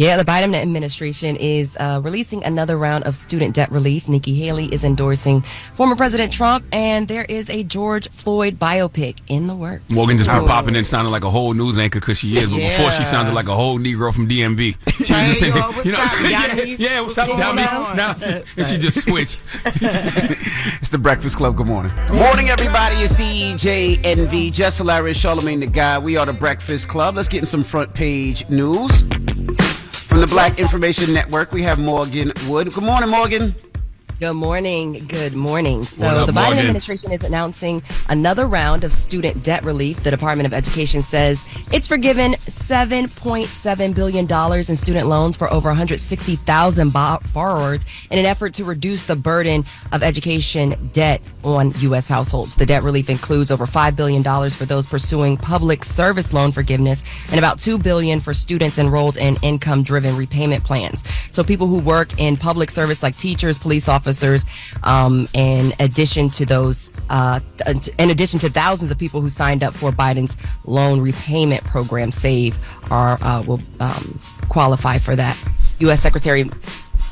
Yeah, the Biden administration is releasing another round of student debt relief. Nikki Haley is endorsing former President Trump, and there is a George Floyd biopic in the works. Morgan just been popping in, sounding like a whole news anchor because she is, but before she sounded like a whole Negro from DMV. She was just saying, what's up, Yummies? Now, and she just switched. It's the Breakfast Club. Good morning. Morning, everybody. It's DJ NV, Jess Hilarious, Charlamagne the Guy. We are the Breakfast Club. Let's get in some front page news. From the Black Information Network, we have Morgan Wood. Good morning, Morgan. Good morning. Good morning. So What up, the Biden Morgan? administration is announcing another round of student debt relief. The Department of Education says it's forgiven $7.7 billion in student loans for over 160,000 borrowers in an effort to reduce the burden of education debt on U.S. households. The debt relief includes over $5 billion for those pursuing public service loan forgiveness and about $2 billion for students enrolled in income-driven repayment plans. So people who work in public service like teachers, police officers, in addition to those, in addition to thousands of people who signed up for Biden's loan repayment program, SAVE, will qualify for that. U.S. Secretary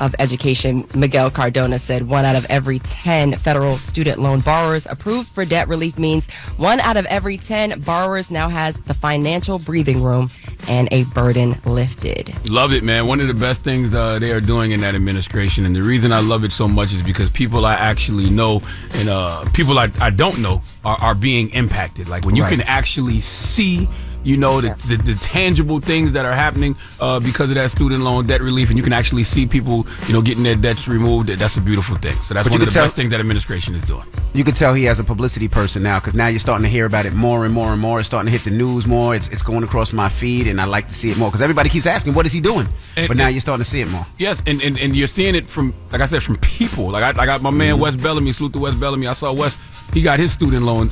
of Education Miguel Cardona said 1 out of every 10 federal student loan borrowers approved for debt relief means 1 out of every 10 borrowers now has the financial breathing room and a burden lifted. Love it, man. One of the best things they are doing in that administration, and the reason I love it so much is because people I actually know and people I don't know are being impacted. Like when you can actually see, you know, the tangible things that are happening because of that student loan debt relief, and you can actually see people, you know, getting their debts removed. That's a beautiful thing. So that's one of the best things that administration is doing. You could tell he has a publicity person now, because now you're starting to hear about it more and more and more. It's starting to hit the news more. It's going across my feed, and I like to see it more because everybody keeps asking, what is he doing? But now you're starting to see it more. Yes, and you're seeing it from, like I said, from people. Like I got my man Wes Bellamy, salute to Wes Bellamy. I saw Wes, he got his student loan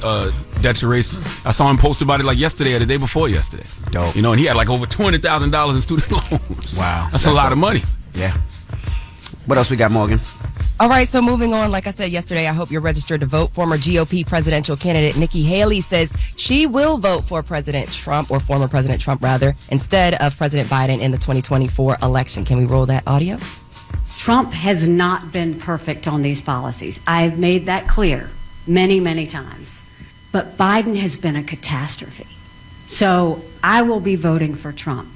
debts erased. I saw him post about it like yesterday or the day before yesterday. Dope. You know, and he had like over $200,000 in student loans. Wow. That's a lot of money. Yeah. What else we got, Morgan? All right, so moving on, like I said yesterday, I hope you're registered to vote. Former GOP presidential candidate Nikki Haley says she will vote for President Trump, or former President Trump, rather, instead of President Biden in the 2024 election. Can we roll that audio? Trump has not been perfect on these policies. I've made that clear many, many times. But Biden has been a catastrophe. So I will be voting for Trump.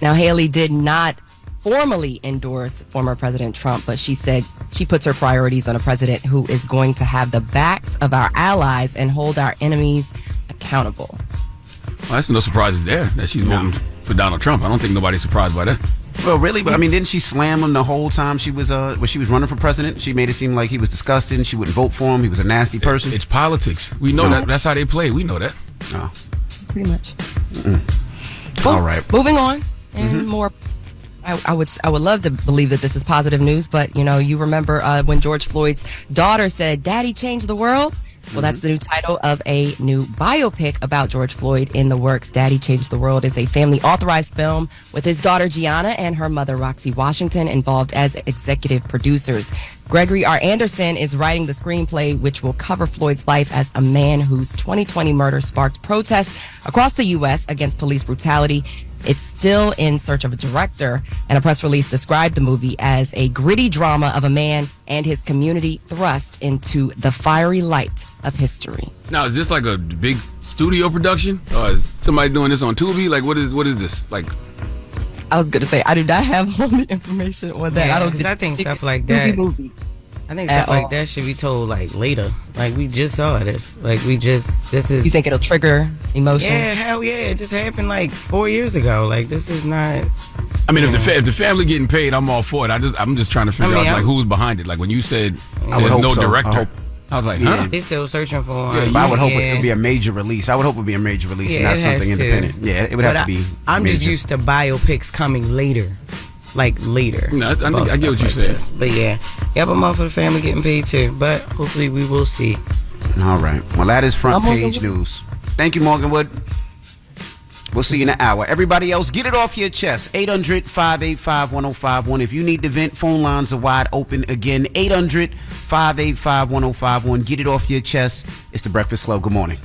Now, Haley did not formally endorse former President Trump, but she said she puts her priorities on a president who is going to have the backs of our allies and hold our enemies accountable. Well, that's no surprises there that she's voting for Donald Trump. I don't think nobody's surprised by that. Well, really, but I mean, didn't she slam him the whole time she was when she was running for president? She made it seem like he was disgusting. She wouldn't vote for him. He was a nasty person. It's politics. We know that. That's how they play. We know that. Oh. Pretty much. Well, all right. Moving on and more. I would love to believe that this is positive news, but you know, you remember when George Floyd's daughter said, "Daddy changed the world." Well, that's the new title of a new biopic about George Floyd in the works. Daddy Changed the World is a family-authorized film with his daughter Gianna and her mother Roxy Washington involved as executive producers. Gregory R. Anderson is writing the screenplay, which will cover Floyd's life as a man whose 2020 murder sparked protests across the U.S. against police brutality. It's still in search of a director, and a press release described the movie as a gritty drama of a man and his community thrust into the fiery light of history. Now, is this like a big studio production? Or is somebody doing this on Tubi? Like, what is this? Like, I was going to say, I do not have all the information on that. Yeah, I think stuff like that. Movie. I think stuff like that should be told like later. Like we just saw this. Like this is. You think it'll trigger emotion? Yeah, hell yeah! It just happened like 4 years ago. Like this is not. I mean, if the family getting paid, I'm all for it. I'm just trying to figure out like who's behind it. Like when you said there's no director, I was like, huh? They're still searching for him. Yeah, but I would hope it would be a major release. I would hope it would be a major release, and not something independent. Yeah, it would have to be. I'm major. just used to biopics coming later. Like later. No, I get what you're saying. But yeah, but more for the family getting paid too. But hopefully we will see. All right. Well, that is front page news. Thank you, Morgan Wood. We'll see you in an hour. Everybody else, get it off your chest. 800-585-1051. If you need to vent, phone lines are wide open again. 800-585-1051. Get it off your chest. It's The Breakfast Club. Good morning.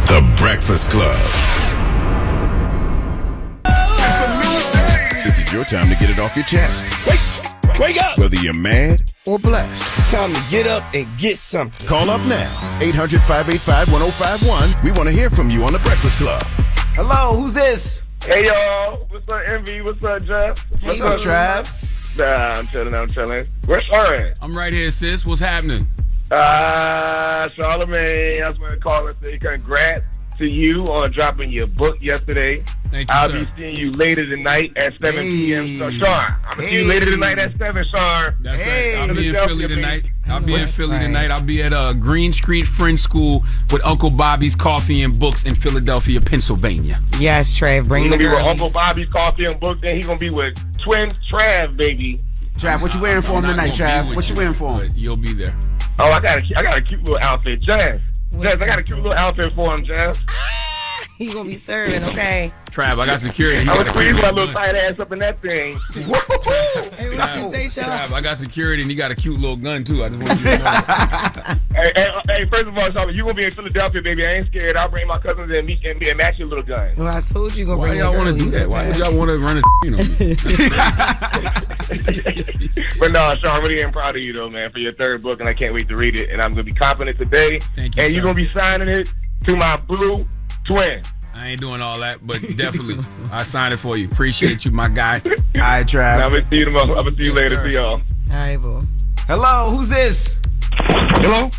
The Breakfast Club. It's is your time to get it off your chest. Wake up! Whether you're mad or blessed. It's time to get up and get something. Call up now. 800-585-1051. We want to hear from you on The Breakfast Club. Hello, who's this? Hey, y'all. What's up, Envy? What's up, Jess? What's up, Trav? Nah, I'm chilling. Where's Arce? I'm right here, sis. What's happening? Charlamagne, I was going to call and say congrats to you on dropping your book yesterday. Thank you, I'll sir. be seeing you later tonight at 7 p.m. So, Sean, I'm going to see you later tonight at 7, Sean. That's right. I'll be in Philadelphia, Philly tonight. baby. I'll be in That's Philly right. tonight. I'll be at Green Street French School with Uncle Bobby's Coffee and Books in Philadelphia, Pennsylvania. Yes, Trev, bring He's the going to be with girlies. Uncle Bobby's Coffee and Books, and he's going to be with Twin Trav, baby. Trav, what you wearing for him I'm not tonight, gonna be Trav? with What you wearing for him? but you'll be there. Oh, I got a cute little outfit. Jess, I got a cute little outfit for him, Jess. He gonna be serving, okay? Trav, I got security. You I'm gotta going to squeeze keep my it little good. tight ass up in that thing. Hey, what you say, Sean? Trav, I got security and you got a cute little gun too. I just want you to know. Hey, first of all, Sean, you going to be in Philadelphia, baby. I ain't scared. I'll bring my cousins and match your little gun. Well, I told you gonna Why bring y'all the want to do girlies, that? Why would okay? y'all want to run a But no, Sean, I really am proud of you, though, man, for your third book, and I can't wait to read it. And I'm going to be confident today. Thank you, And you're sir. going to be signing it to my blue twin. I ain't doing all that, but definitely, I signed it for you. Appreciate you, my guy. All right, Trav. I'm going to see you tomorrow. I'm going to see you later. sir. See y'all. All right, boo. Hello, who's this? Hello?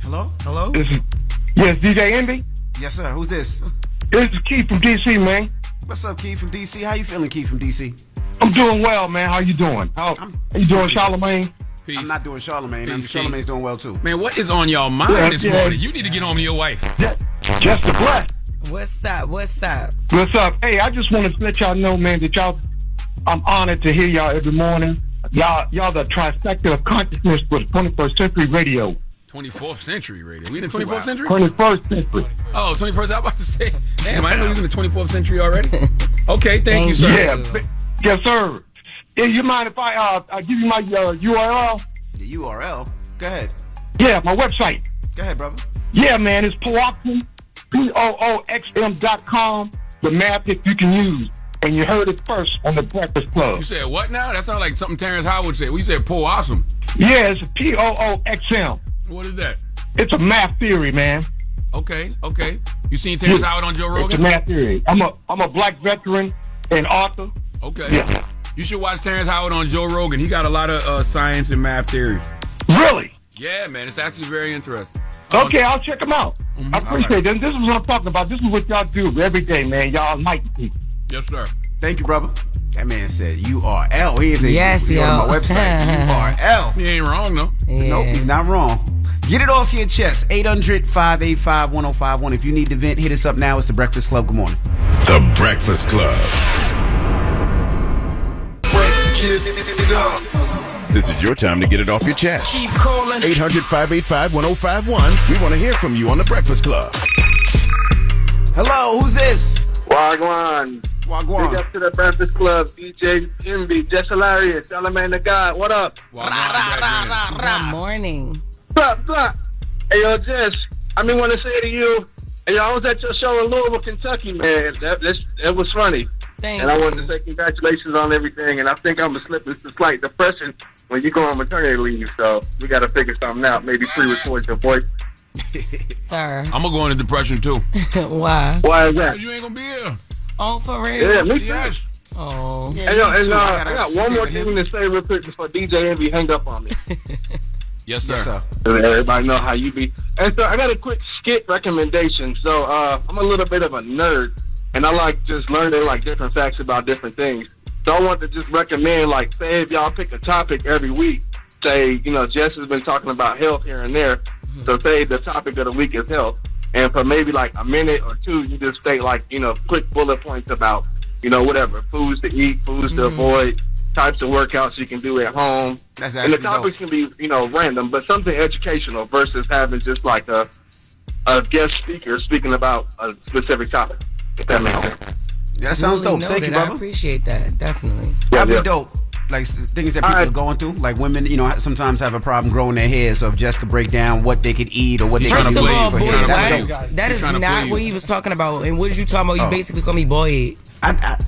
Hello? Hello? Yes, DJ Envy? Yes, sir. Who's this? This is Keith from D.C., man. What's up, Keith from DC? How you feeling, Keith from DC? I'm doing well, man. How you doing? How you doing, Charlamagne? Peace. I'm not doing Charlamagne. Peace, Charlamagne's doing well, too. Man, what is on your mind Yeah, this yeah. morning? You need to get on to your wife. Just the bless. What's up? What's up? What's up? Hey, I just wanted to let y'all know, man, that I'm honored to hear y'all every morning. Y'all the trifecta of consciousness for the 21st century radio. 24th century radio. We in the 24th century? 21st century. Oh, 21st. I was about to say, damn, I didn't know you was in the 24th century already. Okay, thank you, sir. Yeah, yes, sir. Yeah, you mind if I give you my URL? The URL? Go ahead. Yeah, my website. Go ahead, brother. Yeah, man, it's Pooxm, POOXM.com, the map that you can use. And you heard it first on The Breakfast Club. You said what now? That sounds like something Terrence Howard said. We said pull awesome. Yeah, it's POOXM. What is that? It's a math theory, man. Okay. You seen Terrence Howard on Joe It's a Rogan? math theory. I'm a black veteran and author. Okay. Yeah. You should watch Terrence Howard on Joe Rogan. He got a lot of science and math theories. Really? Yeah, man. It's actually very interesting. Okay, I'll check them out. I appreciate it. This is what I'm talking about. This is what y'all do every day, man. Y'all enlighten people. Yes, sir. Thank you, brother. That man said URL. He is a Yes, on yo. my website. URL. He ain't wrong, though. Yeah. Nope, he's not wrong. Get it off your chest. 800-585-1051. If you need to vent, hit us up now. It's The Breakfast Club. Good morning. The Breakfast Club. This is your time to get it off your chest. Keep calling. 800-585-1051. We want to hear from you on The Breakfast Club. Hello, who's this? Wagwan. Wagwan. Big up to the Breakfast Club. DJ Envy, Jess Hilarious, Charlamagne the God. What up? Good morning. What's up? Hey, yo, Jess, I want to say to you, hey, I was at your show in Louisville, Kentucky, man. That was funny. Thank And I you. wanted to say congratulations on everything. And I think I'm going to slip into slight depression when you go on maternity leave. So we got to figure something out. Maybe pre-record your voice. Sir. I'm going to go into depression, too. Why? Why is that? You ain't going to be here. Oh, for real? Yeah, me too. Yes. Oh. Hey, yo, me too. I gotta got one more skip thing to say real quick before DJ Envy hang up on me. Yes, sir. Yes, sir. So everybody know how you be. And so I got a quick skit recommendation. So I'm a little bit of a nerd, and I like just learning like different facts about different things. So I want to just recommend, like, say if y'all pick a topic every week, say, Jess has been talking about health here and there. So say the topic of the week is health. And for maybe like a minute or two, you just state like, quick bullet points about, whatever, foods to eat, foods to avoid, types of workouts you can do at home. That's And the actually topics dope. can be, random, but something educational versus having just like a guest speaker speaking about a specific topic, if that makes sense. Yeah, that sounds Duly dope. Thank you, noted. I brother. appreciate that. Definitely. That'd Yeah. be dope. like things that people are going through. Like women, sometimes have a problem growing their hair. So if Jess could break down what they could eat or what they First can of do all, for boy, hair, that's dope. that is not what he was talking about. And what did you talking about? You basically call me boy. Get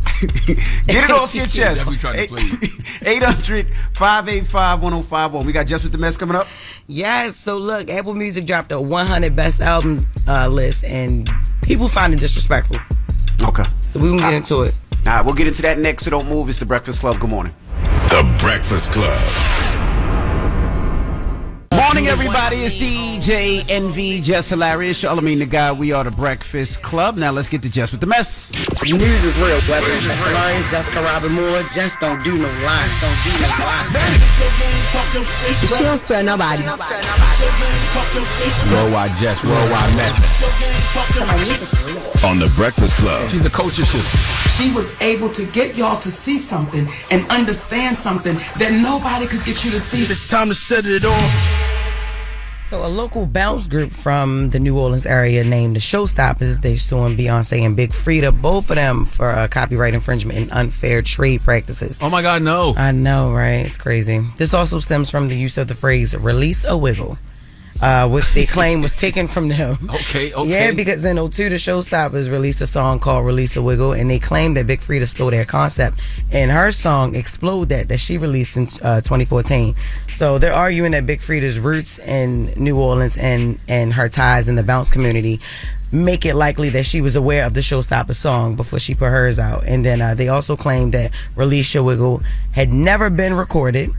it off your chest. 800-585-1051. We got Jess With The Mess coming up. Yes. So look, Apple Music dropped a 100 best album list, and people find it disrespectful. Okay. So we can get into it. All right, we'll get into that next. So don't move. It's The Breakfast Club. Good morning. The Breakfast Club. Morning, everybody. It's DJ NV, Jess Hilarious, Charlamagne the Guy. We are The Breakfast Club. Now let's get to Jess With The Mess. News is real. Whether it's Jess Hilarious, Jessica Robin Moore, just don't do no lies. She don't spare nobody. Worldwide Jess, worldwide Mack. On The Breakfast Club. She's a culture shift. She was able to get y'all to see something and understand something that nobody could get you to see. It's time to set it off. So a local bounce group from the New Orleans area named the Showstoppers, they're suing Beyonce and Big Frida, both of them for copyright infringement and unfair trade practices. Oh my God, no. I know, right? It's crazy. This also stems from the use of the phrase "release a wiggle," which they claim was taken from them. Okay. Yeah, because in 2002, the Showstoppers released a song called "Release a Wiggle," and they claim that Big Frida stole their concept. And her song "Explode That" she released in 2014. So they're arguing that Big Frida's roots in New Orleans and her ties in the bounce community make it likely that she was aware of the Showstoppers song before she put hers out. And then they also claim that "Release Your Wiggle" had never been recorded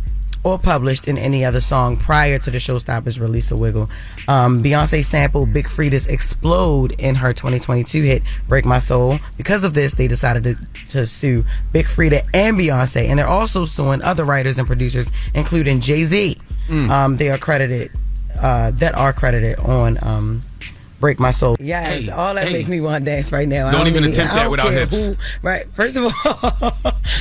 or published in any other song prior to the Showstoppers' "Release a Wiggle." Beyonce sampled Big Frida's "Explode" in her 2022 hit "Break My Soul." Because of this, they decided to sue Big Frida and Beyonce, and they're also suing other writers and producers, including Jay-Z. They are credited on "Break My Soul." Yes, all that make me want to dance right now. Don't even attempt that without hips. Right, first of all,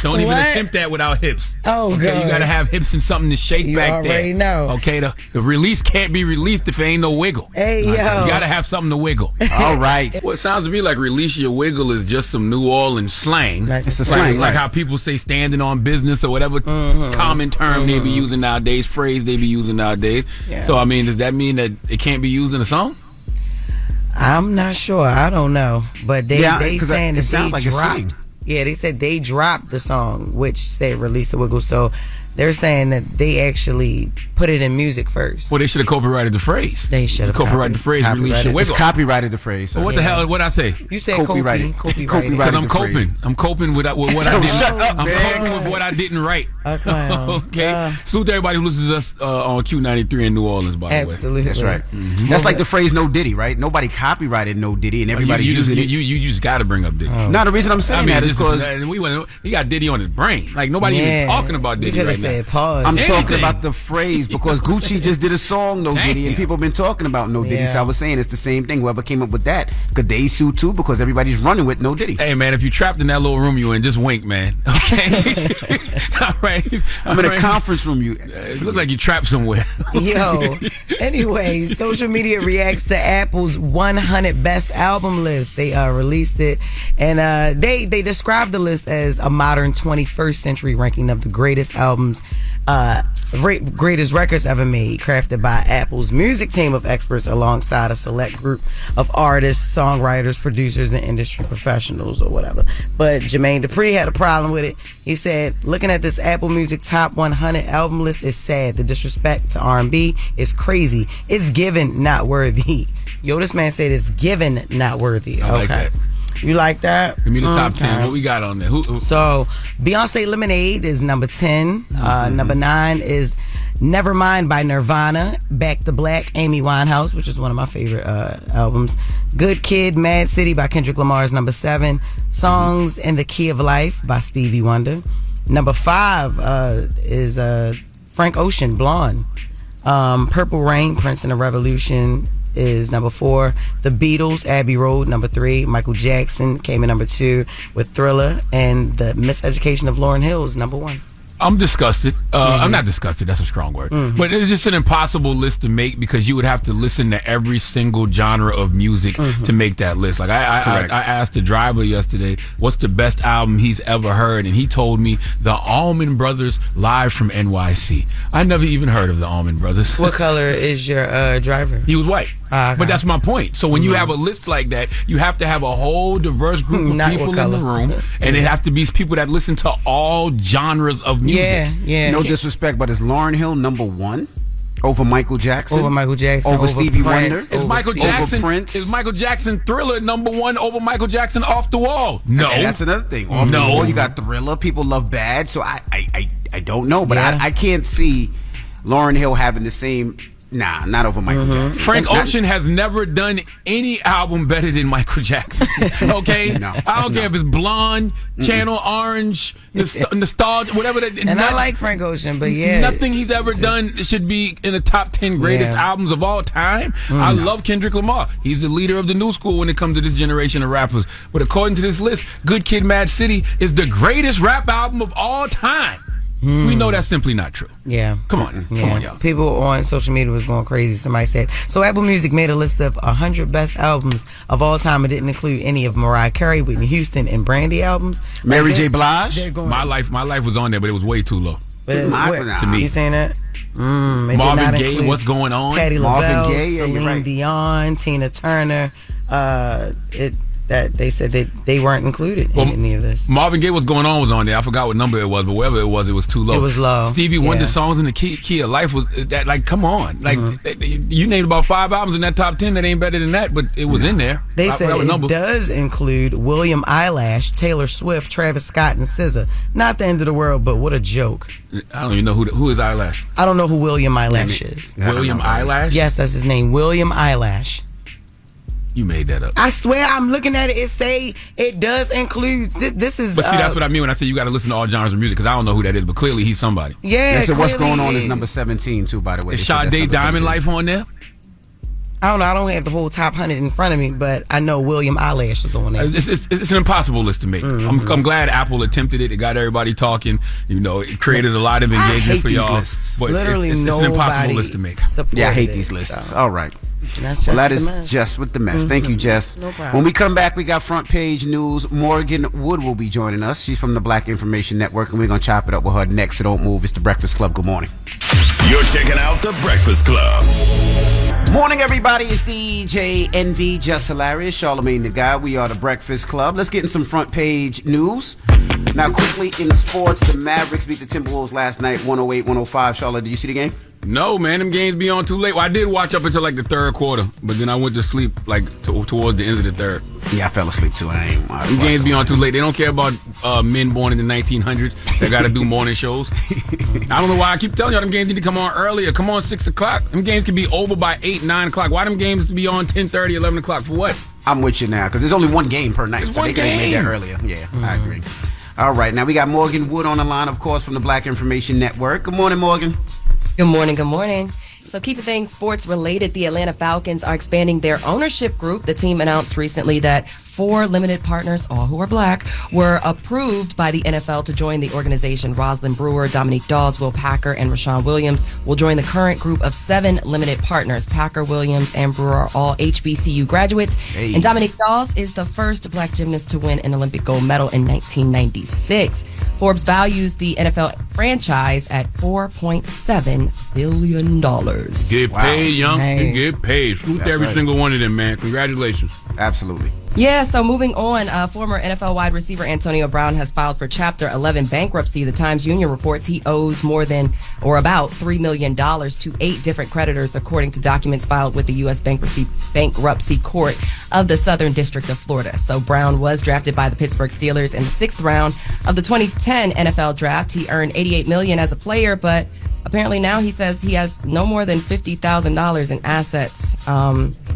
don't even attempt that without hips. Oh, okay, God. you gotta have hips and something to shake back there. You already know. Okay, the release can't be released if there ain't no wiggle. Hey, yo. You gotta have something to wiggle. All right. Well, it sounds to me like "release your wiggle" is just some New Orleans slang. It's a slang, like how people say "standing on business" or whatever common term they be using nowadays, phrase they be using nowadays. Yeah. So, I mean, does that mean that it can't be used in a song? I'm not sure. I don't know, but they saying that sounds they like dropped. Yeah, they said they dropped the song, which said "Release a Wiggle." So they're saying that they actually put it in music first. Well, they should have copyrighted the phrase. They should have copyrighted the phrase. "Release your wiggle." It's copyrighted the phrase. So what the hell? What I say? You said copyrighted. Because I'm coping. I'm coping with what I didn't. Shut up, I'm man. coping with what I didn't write. Okay. Salute to everybody who listens to us on Q93 in New Orleans. By the way, Absolutely. That's right. That's like the phrase "No Diddy," right? Nobody copyrighted "No Diddy," and everybody's using it. You just got to bring up Diddy. No, the reason I'm saying that is because he got Diddy on his brain. Like nobody even talking about Diddy right now. Pause. I'm talking about the phrase because Gucci just did a song "No Diddy" and people have been talking about "No Diddy." Yeah. So I was saying it's the same thing. Whoever came up with that, could they sue too? Because everybody's running with "No Diddy." Hey man, if you trapped in that little room you in, just wink, man. Okay. All right. I'm in a conference room. It looks like you trapped somewhere. Yo. Anyway, social media reacts to Apple's 100 best album list. They released it, and they described the list as a modern 21st century ranking of the greatest albums, greatest records ever made, crafted by Apple's music team of experts alongside a select group of artists, songwriters, producers, and industry professionals or whatever. But Jermaine Dupri had a problem with it. He said, looking at this Apple Music Top 100 album list is sad. The disrespect to R&B is crazy. It's given, not worthy. Yo, this man said it's given, not worthy. I like that. You like that? Give me the top 10. What we got on there? Who? So, Beyonce "Lemonade" is number 10. Number 9 is "Nevermind" by Nirvana. "Back to Black," Amy Winehouse, which is one of my favorite albums. "Good Kid, Mad City" by Kendrick Lamar is number 7. "Songs in the Key of Life" by Stevie Wonder. Number 5 is Frank Ocean, "Blonde." "Purple Rain," Prince and the Revolution is number 4. The Beatles, Abbey Road, number 3. Michael Jackson came in number 2 with "Thriller," and "The Miseducation of Lauryn Hill" is number 1. I'm disgusted. I'm not disgusted. That's a strong word. But it's just an impossible list to make because you would have to listen to every single genre of music to make that list. Like I asked the driver yesterday, what's the best album he's ever heard, and he told me the Allman Brothers Live from NYC. I never even heard of the Allman Brothers. What color is your driver? He was white. Okay. But that's my point. So when you have a list like that, you have to have a whole diverse group of people in the room, and it have to be people that listen to all genres of music. Yeah. No disrespect, but is Lauryn Hill number one over Michael Jackson? Over Stevie Wonder? Is Michael Jackson Thriller number one over Michael Jackson Off the Wall? No. And that's another thing. Off the Wall, you got Thriller. People love Bad, so I don't know, but I can't see Lauryn Hill having the same. Nah, not over Michael Jackson. Frank Ocean has never done any album better than Michael Jackson. Okay? I don't care if it's Blonde, Channel Orange, Nostalgia, whatever. I like Frank Ocean, but nothing he's ever done should be in the top 10 greatest albums of all time. I love Kendrick Lamar. He's the leader of the new school when it comes to this generation of rappers. But according to this list, Good Kid, Mad City is the greatest rap album of all time. We know that's simply not true. Yeah. Come on, y'all. People on social media was going crazy. Somebody said, so Apple Music made a list of 100 best albums of all time. It didn't include any of Mariah Carey, Whitney Houston, and Brandy albums. Mary J. Blige? My life was on there, but it was way too low. To me. You saying that? Marvin Gaye, What's Going On? Patti LaBelle, Celine Dion, Tina Turner. That they said that they weren't included in any of this. Marvin Gaye, What's Going On was on there. I forgot what number it was, but whatever it was too low. It was low. Stevie Wonder songs in the key of life was that. Like, come on, like you named about 5 albums in that top 10 that ain't better than that, but it was in there. They said it does include William Eyelash, Taylor Swift, Travis Scott, and SZA. Not the end of the world, but what a joke. I don't even know who is Eyelash. I don't know who William Eyelash is. William Eyelash? Yes, that's his name. William Eyelash. You made that up. I swear, I'm looking at it. It say it does include. This is. But see, that's what I mean when I say you got to listen to all genres of music, because I don't know who that is, but clearly he's somebody. Yeah. So What's Going On is number 17 too, by the way. Is Sade Diamond Life on there? I don't know. I don't have the whole top 100 in front of me, but I know William Eyelash is on there. It's an impossible list to make. I'm glad Apple attempted it. It got everybody talking. You know, it created a lot of engagement for y'all. Lists. But literally, it's an impossible list to make. Yeah, I hate these lists. All right. That is Jess with the Mess. Thank you, Jess. No problem. When we come back, we got front page news. Morgan Wood will be joining us. She's from the Black Information Network, and we're going to chop it up with her next. So don't move. It's The Breakfast Club. Good morning. You're checking out The Breakfast Club. Morning, everybody. It's DJ NV, Jess Hilarious, Charlamagne the Guy. We are The Breakfast Club. Let's get in some front page news. Now, quickly in sports, the Mavericks beat the Timberwolves last night, 108-105. Charlotte, did you see the game? No, man, them games be on too late. Well, I did watch up until like the third quarter, but then I went to sleep like towards the end of the third. Yeah, I fell asleep too. Them games be on too late. They don't care about men born in the 1900s that got to do morning shows. I don't know why I keep telling y'all them games need to come on earlier. Come on 6 o'clock. Them games can be over by 8, 9 o'clock. Why them games be on 10:30, 11 o'clock for what? I'm with you now because there's only one game per night, so they could have made that earlier. Yeah, I agree. All right, now we got Morgan Wood on the line, of course, from the Black Information Network. Good morning, Morgan. Good morning. Good morning. So keeping things sports related, the Atlanta Falcons are expanding their ownership group. The team announced recently that 4 limited partners, all who are black, were approved by the NFL to join the organization. Roslyn Brewer, Dominique Dawes, Will Packer, and Rashawn Williams will join the current group of 7 limited partners. Packer, Williams, and Brewer are all HBCU graduates. Hey. And Dominique Dawes is the first black gymnast to win an Olympic gold medal in 1996. Forbes values the NFL franchise at $4.7 billion. Get paid, young, and get paid. Salute every single one of them, man. Congratulations. Absolutely. Yeah, so moving on, former NFL wide receiver Antonio Brown has filed for Chapter 11 bankruptcy. The Times Union reports he owes more than or about $3 million to 8 different creditors, according to documents filed with the U.S. Bankruptcy Court of the Southern District of Florida. So Brown was drafted by the Pittsburgh Steelers in the 6th round of the 2010 NFL draft. He earned $88 million as a player, but apparently now he says he has no more than $50,000 in assets.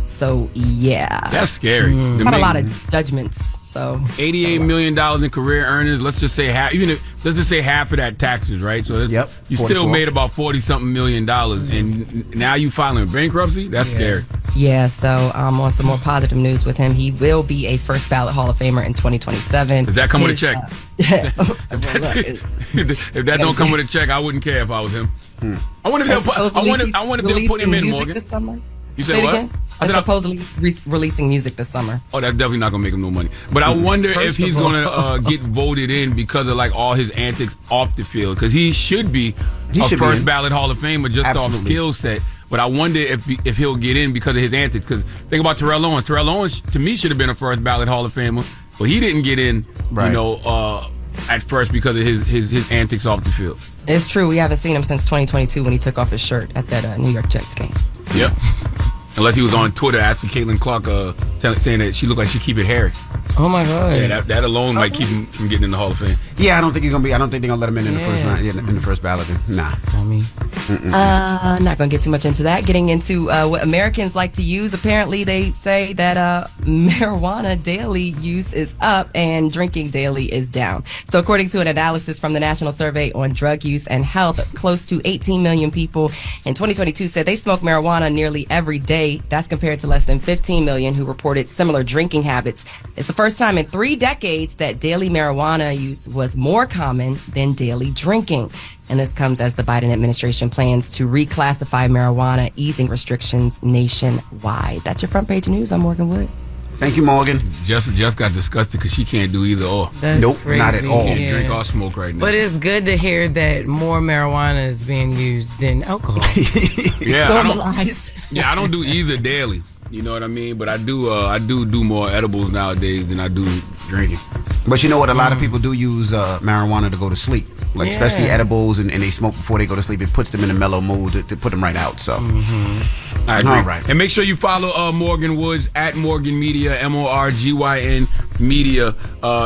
So, yeah. That's scary. Not a lot of judgments So $88 million in career earnings. Let's just say half. Let's just say half of that taxes, right? So Yep, you 44. still made about $40-something million, and now you filing bankruptcy. That's scary. Yeah, so on some more positive news with him, he will be a first ballot Hall of Famer in 2027. Does that come with a check? If that don't come with a check, I wouldn't care if I was him. I wonder if they'll put him in, Morgan. This summer? You said what? Supposedly releasing music this summer. Oh, that's definitely not gonna make him no money. But I wonder if he's gonna get voted in because of like all his antics off the field. Because he should be a first ballot Hall of Famer just off skill set. But I wonder if he'll get in because of his antics. Because think about Terrell Owens. Terrell Owens, to me, should have been a first ballot Hall of Famer, but he didn't get in. Right. At first because of his antics off the field. It's true. We haven't seen him since 2022 when he took off his shirt at that New York Jets game. Yep. Unless he was on Twitter asking Caitlin Clark, saying that she looked like she keep it hairy. Oh my God! Yeah, that alone might keep him from getting in the Hall of Fame. Yeah, I don't think they're gonna let him in the first round. Yeah, in the first ballot. Nah. I mean, not gonna get too much into that. Getting into what Americans like to use. Apparently, they say that marijuana daily use is up and drinking daily is down. So, according to an analysis from the National Survey on Drug Use and Health, close to 18 million people in 2022 said they smoke marijuana nearly every day. That's compared to less than 15 million who reported similar drinking habits. It's the first time in 3 decades that daily marijuana use was more common than daily drinking. And this comes as the Biden administration plans to reclassify marijuana, easing restrictions nationwide. That's your front page news. I'm Morgan Wood. Thank you, Morgan. Jess got disgusted because she can't do either or. Nope, crazy. not at all. She can't drink or smoke right now. But it's good to hear that more marijuana is being used than alcohol. I don't do either daily. You know what I mean? But I do more edibles nowadays than I do drinking. But you know what? A lot of people do use marijuana to go to sleep. Like especially edibles, and they smoke before they go to sleep. It puts them in a mellow mood to put them right out. So, I agree. All right. And make sure you follow Morgan Woods at Morgan Media, MORGYN Media.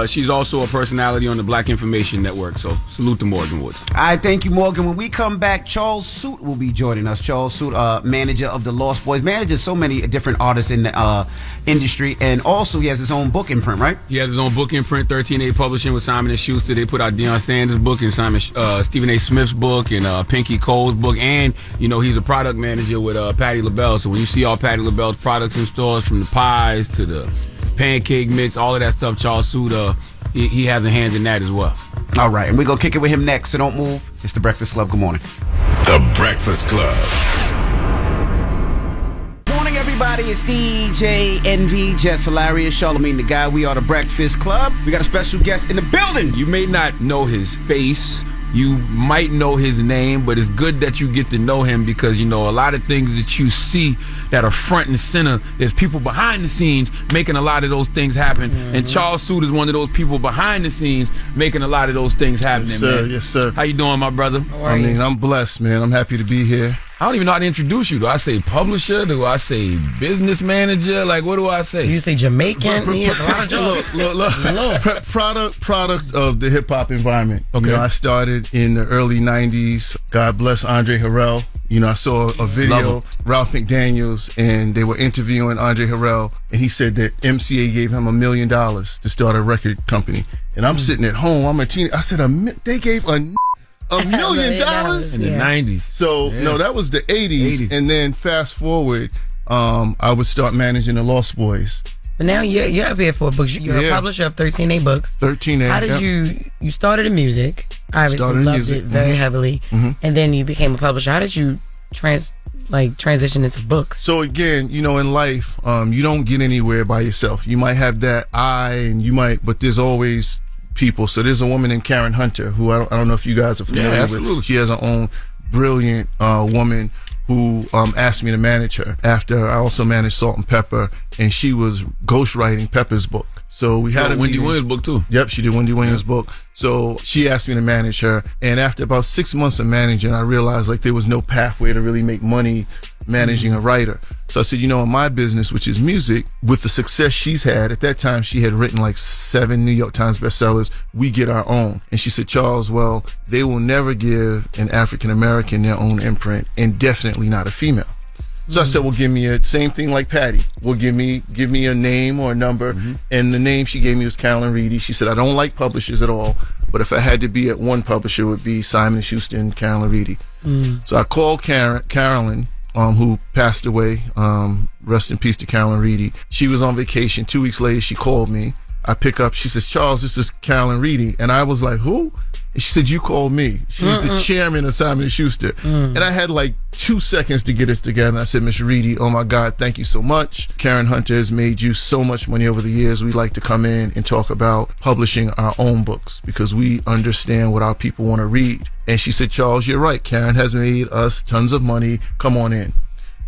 She's also a personality on the Black Information Network. So salute to Morgan Woods. All right, thank you, Morgan. When we come back, Charles Suitt will be joining us. Charles Suitt, manager of the Lost Boys, manages so many different artists in the industry, and also he has his own book imprint, right? He has his own book imprint, 13A Publishing with Simon & Schuster. They put out Deion Sanders' book and Stephen A. Smith's book and Pinky Cole's book, and he's a product manager with Patti LaBelle. So when you see all Patti LaBelle's products in stores, from the pies to the pancake mix, all of that stuff, Charles Suitt, he has a hand in that as well. All right, and we're going to kick it with him next, so don't move. It's The Breakfast Club. Good morning. The Breakfast Club. Morning, everybody. It's DJ NV, Jess Hilarious, Charlamagne the Guy. We are The Breakfast Club. We got a special guest in the building. You may not know his face. You might know his name, but it's good that you get to know him because, a lot of things that you see that are front and center, there's people behind the scenes making a lot of those things happen. Mm-hmm. And Charles Suitt is one of those people behind the scenes making a lot of those things happen. Yes, sir. Man. Yes, sir. How you doing, my brother? I'm blessed, man. I'm happy to be here. I don't even know how to introduce you. Do I say publisher? Do I say business manager? Like, what do I say? You say Jamaican? He has a lot of jobs. Look. Product of the hip-hop environment. Okay. I started in the early 90s. God bless Andre Harrell. I saw a video, Ralph McDaniels, and they were interviewing Andre Harrell, and he said that MCA gave him $1 million to start a record company. And I'm sitting at home. I'm a teen. I said, they gave $1 million in the 90s. So no, that was the 80s. And then fast forward, I would start managing the Lost Boys. But now you're up here for books. You're a publisher of 13A books. 13A. How did you started in music? Obviously loved it very heavily, and then you became a publisher. How did you transition into books? So again, in life, you don't get anywhere by yourself. You might have that but there's always people. So there's a woman named Karen Hunter who I don't know if you guys are familiar with. She has her own brilliant woman who asked me to manage her after I also managed Salt and Pepper, and she was ghostwriting Pepper's book. So we had Wendy Williams' book too. Yep, she did Wendy Williams' book. So she asked me to manage her, and after about 6 months of managing, I realized there was no pathway to really make money managing a writer. So I said, in my business, which is music, with the success she's had, at that time she had written 7 New York Times bestsellers, we get our own. And she said, Charles, well, they will never give an African American their own imprint, and definitely not a female. So I said, well, give me same thing like Patty. Well, give me a name or a number. And the name she gave me was Carolyn Reedy. She said, I don't like publishers at all, but if I had to be at one publisher, it would be Simon & Schuster and Carolyn Reedy. So I called Carolyn, who passed away. Rest in peace to Carolyn Reedy. She was on vacation. 2 weeks later, she called me. I pick up. She says, Charles, this is Carolyn Reedy. And I was like, who? And she said, you called me. She's the chairman of Simon & Schuster. And I had like 2 seconds to get it together. And I said, Miss Reedy, oh my God, thank you so much. Karen Hunter has made you so much money over the years. We like to come in and talk about publishing our own books because we understand what our people want to read. And she said, Charles, you're right. Karen has made us tons of money. Come on in.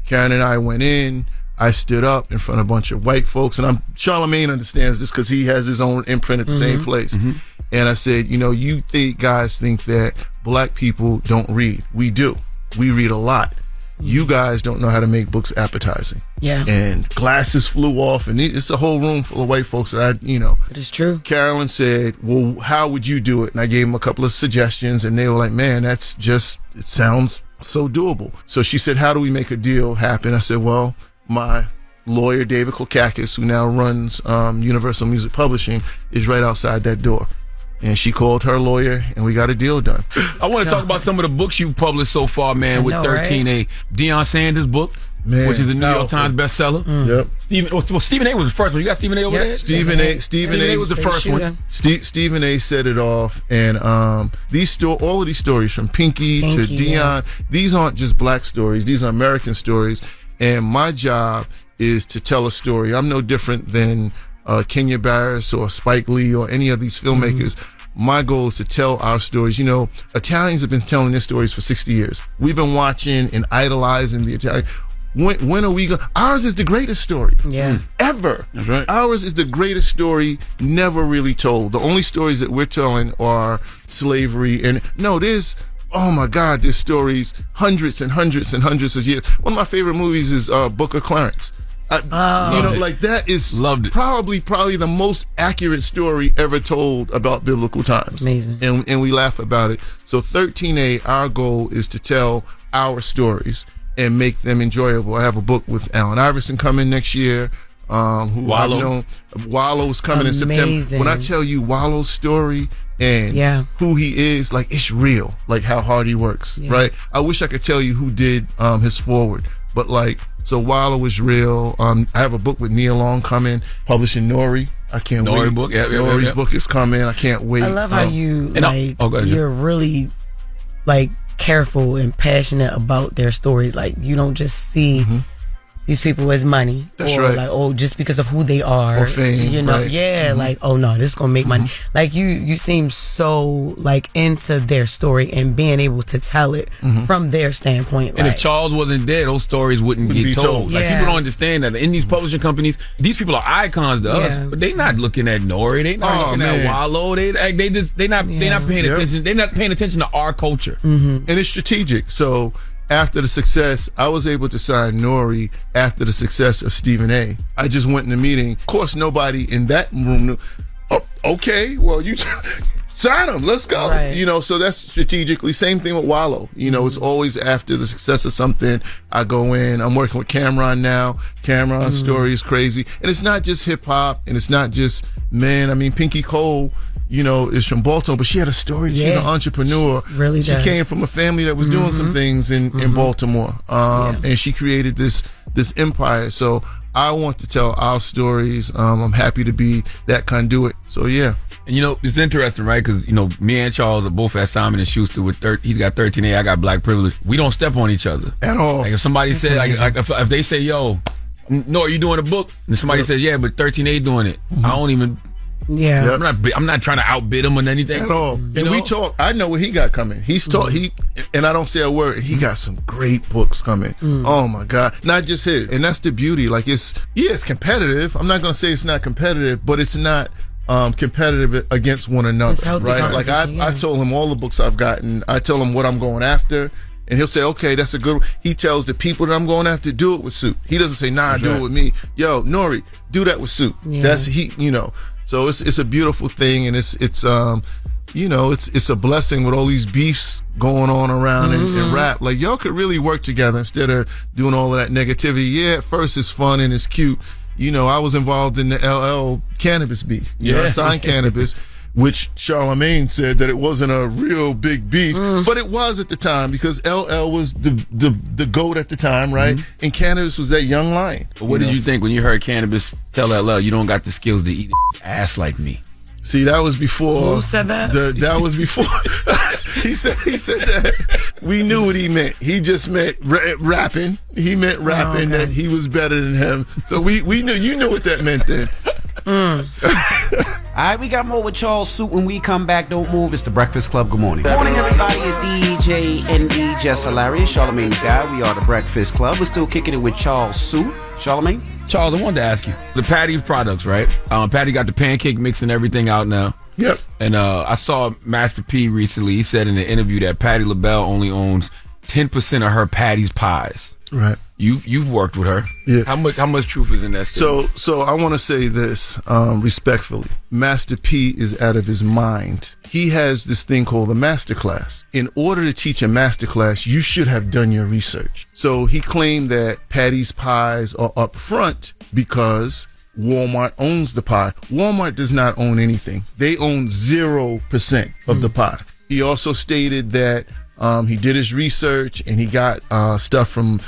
Karen and I went in. I stood up in front of a bunch of white folks, and Charlamagne understands this because he has his own imprint at the same place. And I said, you guys think that black people don't read. We do. We read a lot. You guys don't know how to make books appetizing. Yeah. And glasses flew off, and it's a whole room full of white folks that It is true. Carolyn said, well, how would you do it? And I gave them a couple of suggestions, and they were like, man, it sounds so doable. So she said, how do we make a deal happen? I said, well, my lawyer, David Kokakis, who now runs Universal Music Publishing, is right outside that door. And she called her lawyer, and we got a deal done. I want to talk about some of the books you've published so far, man, with 13A. Right? Deion Sanders' book, which is a New York Times bestseller. Yep. Stephen A. was the first one. You got Stephen A. over there? Stephen A. was the first one. Stephen A. set it off, and all of these stories from Pinky to Deion, these aren't just black stories. These are American stories. And my job is to tell a story. I'm no different than Kenya Barris or Spike Lee or any of these filmmakers. My goal is to tell our stories. Italians have been telling their stories for 60 years. We've been watching and idolizing the Italian. When are we going? Ours is the greatest story ever. That's right. Ours is the greatest story never really told. The only stories that we're telling are slavery. And oh my God, there's stories hundreds and hundreds and hundreds of years. One of my favorite movies is Book of Clarence. That is probably the most accurate story ever told about biblical times. Amazing. And we laugh about it. So 13A, our goal is to tell our stories and make them enjoyable. I have a book with Allen Iverson coming next year. Who I've known. Wallow's coming in September. When I tell you Wallow's story and who he is, it's real, how hard he works, right? I wish I could tell you who did his forward, but so Wallow is real. I have a book with Nia Long coming, publishing Nori. I can't wait. Nori book, Nori's book is coming. I can't wait. I love how you're really careful and passionate about their stories. You don't just see these people as money. That's or right. Just because of who they are. Or fame. Right. Oh no, this is gonna make money. You seem so into their story and being able to tell it from their standpoint. And if Charles wasn't there, those stories wouldn't get told. People don't understand that in these publishing companies, these people are icons to us, but they not looking at Nori, they not looking at Wallow, they not paying attention. They're not paying attention to our culture. And it's strategic. So after the success, I was able to sign Nori after the success of Stephen A. I just went in the meeting. Of course, nobody in that room knew. Oh, okay, well, you sign him. Let's go. Right. So that's strategically. Same thing with Wallow. It's always after the success of something, I go in. I'm working with Cameron now. Cameron's story is crazy. And it's not just hip hop, and it's not just Pinky Cole, is from Baltimore, but she had a story. She's an entrepreneur. She came from a family that was doing some things in Baltimore. And she created this empire. So I want to tell our stories. I'm happy to be that conduit. So yeah. And it's interesting, right? Because me and Charles are both at Simon & Schuster with he's got 13A, I got black privilege. We don't step on each other at all. If somebody says if they say, yo, no, are you doing a book? And somebody says, yeah, but 13A doing it. I don't even. Yeah, I'm not trying to outbid him on anything at all. We talk. I know what he got coming. He's taught. And I don't say a word. He got some great books coming. Oh my God, not just his. And that's the beauty. It's competitive. I'm not gonna say it's not competitive, but it's not competitive against one another, right? I've told him all the books I've gotten. I tell him what I'm going after. And he'll say, okay, that's a good one. He tells the people that I'm going after, do it with Suitt. He doesn't say, do it with me. Yo, Nori, do that with Suitt. That's So it's a beautiful thing, and it's you know, it's a blessing with all these beefs going on around and rap. Like, y'all could really work together instead of doing all of that negativity. Yeah, at first it's fun and it's cute. You know, I was involved in the LL cannabis beef. You know, I signed cannabis, which Charlamagne said that it wasn't a real big beef, but it was at the time because LL was the GOAT at the time, right? And cannabis was that young lion. What did you think when you heard cannabis tell LL, you don't got the skills to eat ass like me? See, that was before. Who said that? That was before. He said that. We knew what he meant. He just meant rapping. He meant rapping that he was better than him. So we knew. You knew what that meant then. All right, we got more with Charles Suitt when we come back. Don't move. It's the Breakfast Club. Good morning. Good morning, everybody. It's DJ ND Jess Hilarious, Charlamagne's guy. We are the Breakfast Club. We're still kicking it with Charles Suitt. Charlamagne? Charles, I wanted to ask you. The Patty's products, right? Patty got the pancake mix and everything out now. Yep. And I saw Master P recently. He said in an interview that Patti LaBelle only owns 10% of her Patty's pies. Right. You've worked with her. Yeah. How much truth is in that statement? So I want to say this respectfully. Master P is out of his mind. He has this thing called a masterclass. In order to teach a masterclass, you should have done your research. So he claimed that Patty's pies are up front because Walmart owns the pie. Walmart does not own anything. They own 0% of the pie. He also stated that he did his research and he got stuff from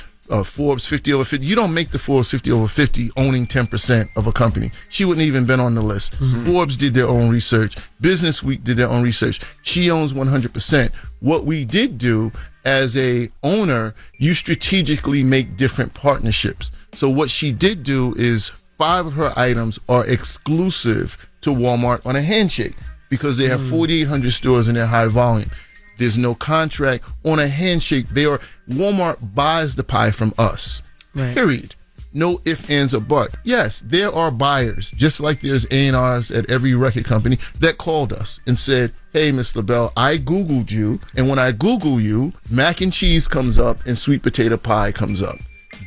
Forbes 50 over 50. You don't make the Forbes 50 over 50 owning 10% of a company. She wouldn't even been on the list. Forbes did their own research. Business Week did their own research. She owns 100%. What we did do as a owner, you strategically make different partnerships. So what she did do is 5 of her items are exclusive to Walmart on a handshake because they have 4,800 stores in their high volume. There's no contract. On a handshake, Walmart buys the pie from us. Right. Period. No ifs, ands, or buts. Yes, there are buyers, just like there's A&Rs at every record company, that called us and said, hey, Miss LaBelle, I Googled you, and when I Google you, mac and cheese comes up and sweet potato pie comes up.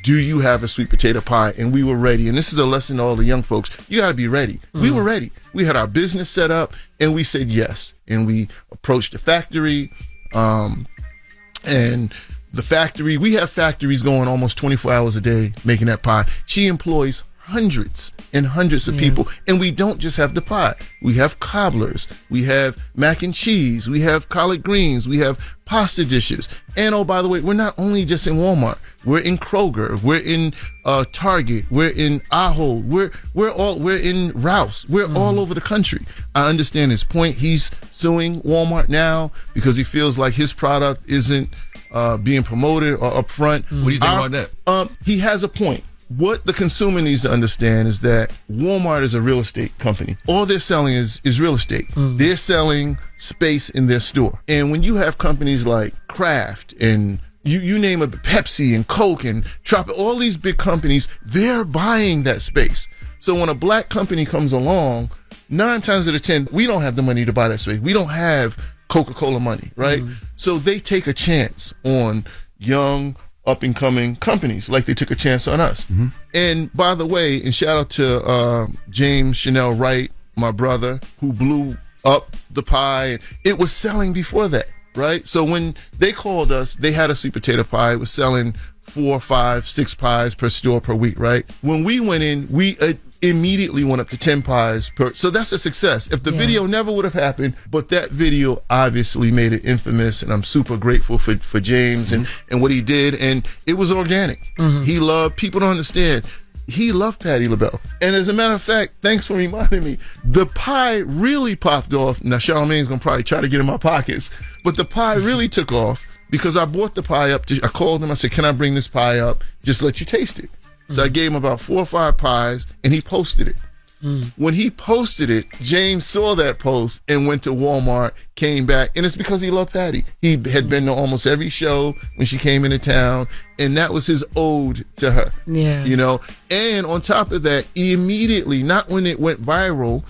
Do you have a sweet potato pie? And we were ready. And this is a lesson to all the young folks. You got to be ready. We were ready. We had our business set up, and we said yes. And we approached the factory, and the factory, we have factories going almost 24 hours a day making that pie. She employs hundreds and hundreds of people, and we don't just have the pie. We have cobblers, we have mac and cheese, we have collard greens, we have pasta dishes. And oh, by the way, we're not only just in Walmart. We're in Kroger, we're in Target, we're in Ahold, we're in Rouse, we're all over the country. I understand his point. He's suing Walmart now because he feels like his product isn't being promoted or upfront. What do you think about that? He has a point. What the consumer needs to understand is that Walmart is a real estate company. All they're selling is real estate. They're selling space in their store. And when you have companies like Kraft and you name it, Pepsi and Coke and all these big companies, they're buying that space. So when a black company comes along, 9 times out of 10, we don't have the money to buy that space. We don't have Coca-Cola money, right? So they take a chance on young, up-and-coming companies like they took a chance on us. And by the way, and shout out to James Chanel Wright, my brother, who blew up the pie. It was selling before that, right? So when they called us, they had a sweet potato pie. It was selling 4, 5, 6 pies per store per week, right? When we went in, we immediately went up to 10 pies per. So that's a success. If the video never would have happened, but that video obviously made it infamous, and I'm super grateful for James and what he did, and it was organic. He loved, people don't understand, he loved Patti LaBelle. And as a matter of fact, thanks for reminding me, the pie really popped off. Now Charlamagne's gonna probably try to get in my pockets, but the pie really took off because I brought the pie up I called him, I said, can I bring this pie up, just let you taste it. So I gave him about 4 or 5 pies, and he posted it. When he posted it, James saw that post and went to Walmart, came back, and it's because he loved Patti. He had been to almost every show when she came into town, and that was his ode to her. You know, and on top of that, immediately, not when it went viral,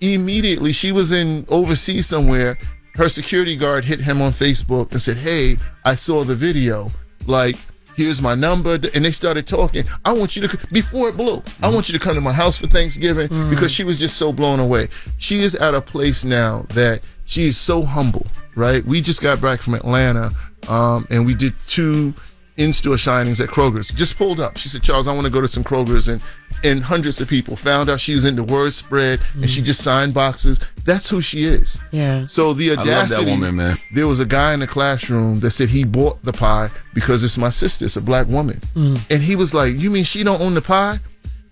immediately she was in overseas somewhere. Her security guard hit him on Facebook and said, hey, I saw the video. Like, here's my number. And they started talking. I want you to, before it blew, I want you to come to my house for Thanksgiving, because she was just so blown away. She is at a place now that she is so humble, right? We just got back from Atlanta, and we did 2 in-store shinings at Kroger's. Just pulled up. She said, Charles, I want to go to some Kroger's, and hundreds of people found out she was into word spread, and she just signed boxes. That's who she is. Yeah. So the audacity. I love that woman, man. There was a guy in the classroom that said he bought the pie because it's my sister. It's a black woman. And he was like, you mean she don't own the pie?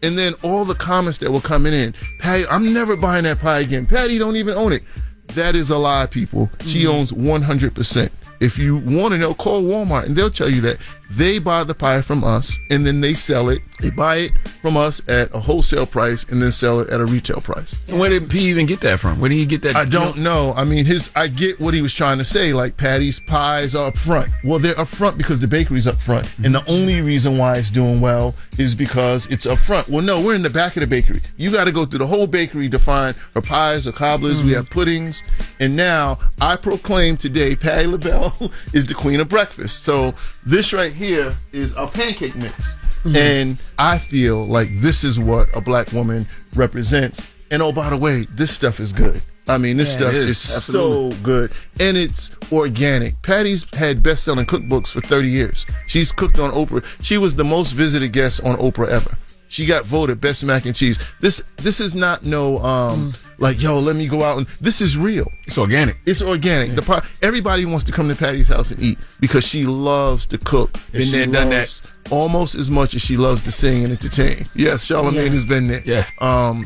And then all the comments that were coming in, Patty, I'm never buying that pie again. Patty don't even own it. That is a lie, people. She owns 100%. If you want to know, call Walmart and they'll tell you that. They buy the pie from us and then they sell it. They buy it from us at a wholesale price and then sell it at a retail price. And where did P even get that from? Where did he get that? I don't know. I mean, I get what he was trying to say. Like, Patty's pies are up front. Well, they're up front because the bakery's up front. And the only reason why it's doing well is because it's up front. Well, no, we're in the back of the bakery. You got to go through the whole bakery to find her pies or cobblers. We have puddings. And now I proclaim today, Patti LaBelle is the queen of breakfast. So this right here is a pancake mix. And I feel like this is what a black woman represents. And oh, by the way, this stuff is good. I mean, this stuff is so good. And it's organic. Patty's had best-selling cookbooks for 30 years. She's cooked on Oprah. She was the most visited guest on Oprah ever. She got voted best mac and cheese. This is not no like, yo, let me go out and this is real. It's organic. It's organic. Yeah. Everybody wants to come to Patty's house and eat because she loves to cook. Been there, done that. Almost as much as she loves to sing and entertain. Yes, Charlamagne has been there. Yeah.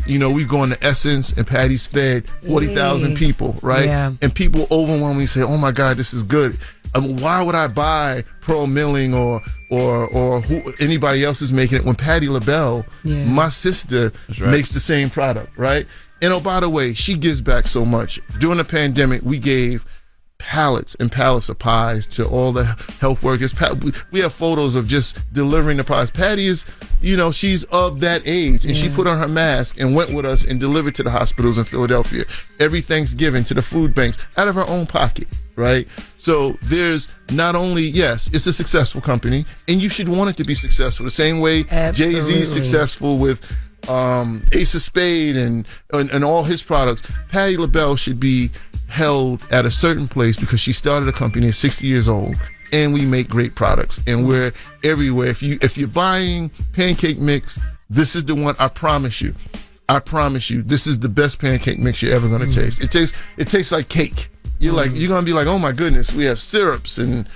You know, we've gone to Essence and Patty's fed 40,000 people, right? Yeah. And people overwhelmingly say, "Oh my God, this is good." Why would I buy Pearl Milling or who anybody else is making it when Patti LaBelle, my sister, makes the same product, right? And oh, by the way, she gives back so much. During the pandemic, we gave pallets and pallets of pies to all the health workers. We have photos of just delivering the pies. Patty is, you know, she's of that age, and she put on her mask and went with us and delivered to the hospitals in Philadelphia every Thanksgiving, to the food banks, out of her own pocket, right? So there's not only, yes, it's a successful company, and you should want it to be successful. The same way Jay-Z is successful with Ace of Spade and all his products. Patti LaBelle should be held at a certain place because she started a company at 60 years old, and we make great products, and we're everywhere. If you're buying pancake mix, this is the one. I promise you, this is the best pancake mix you're ever going to taste. It tastes like cake. You're gonna be like, oh my goodness, we have syrups, and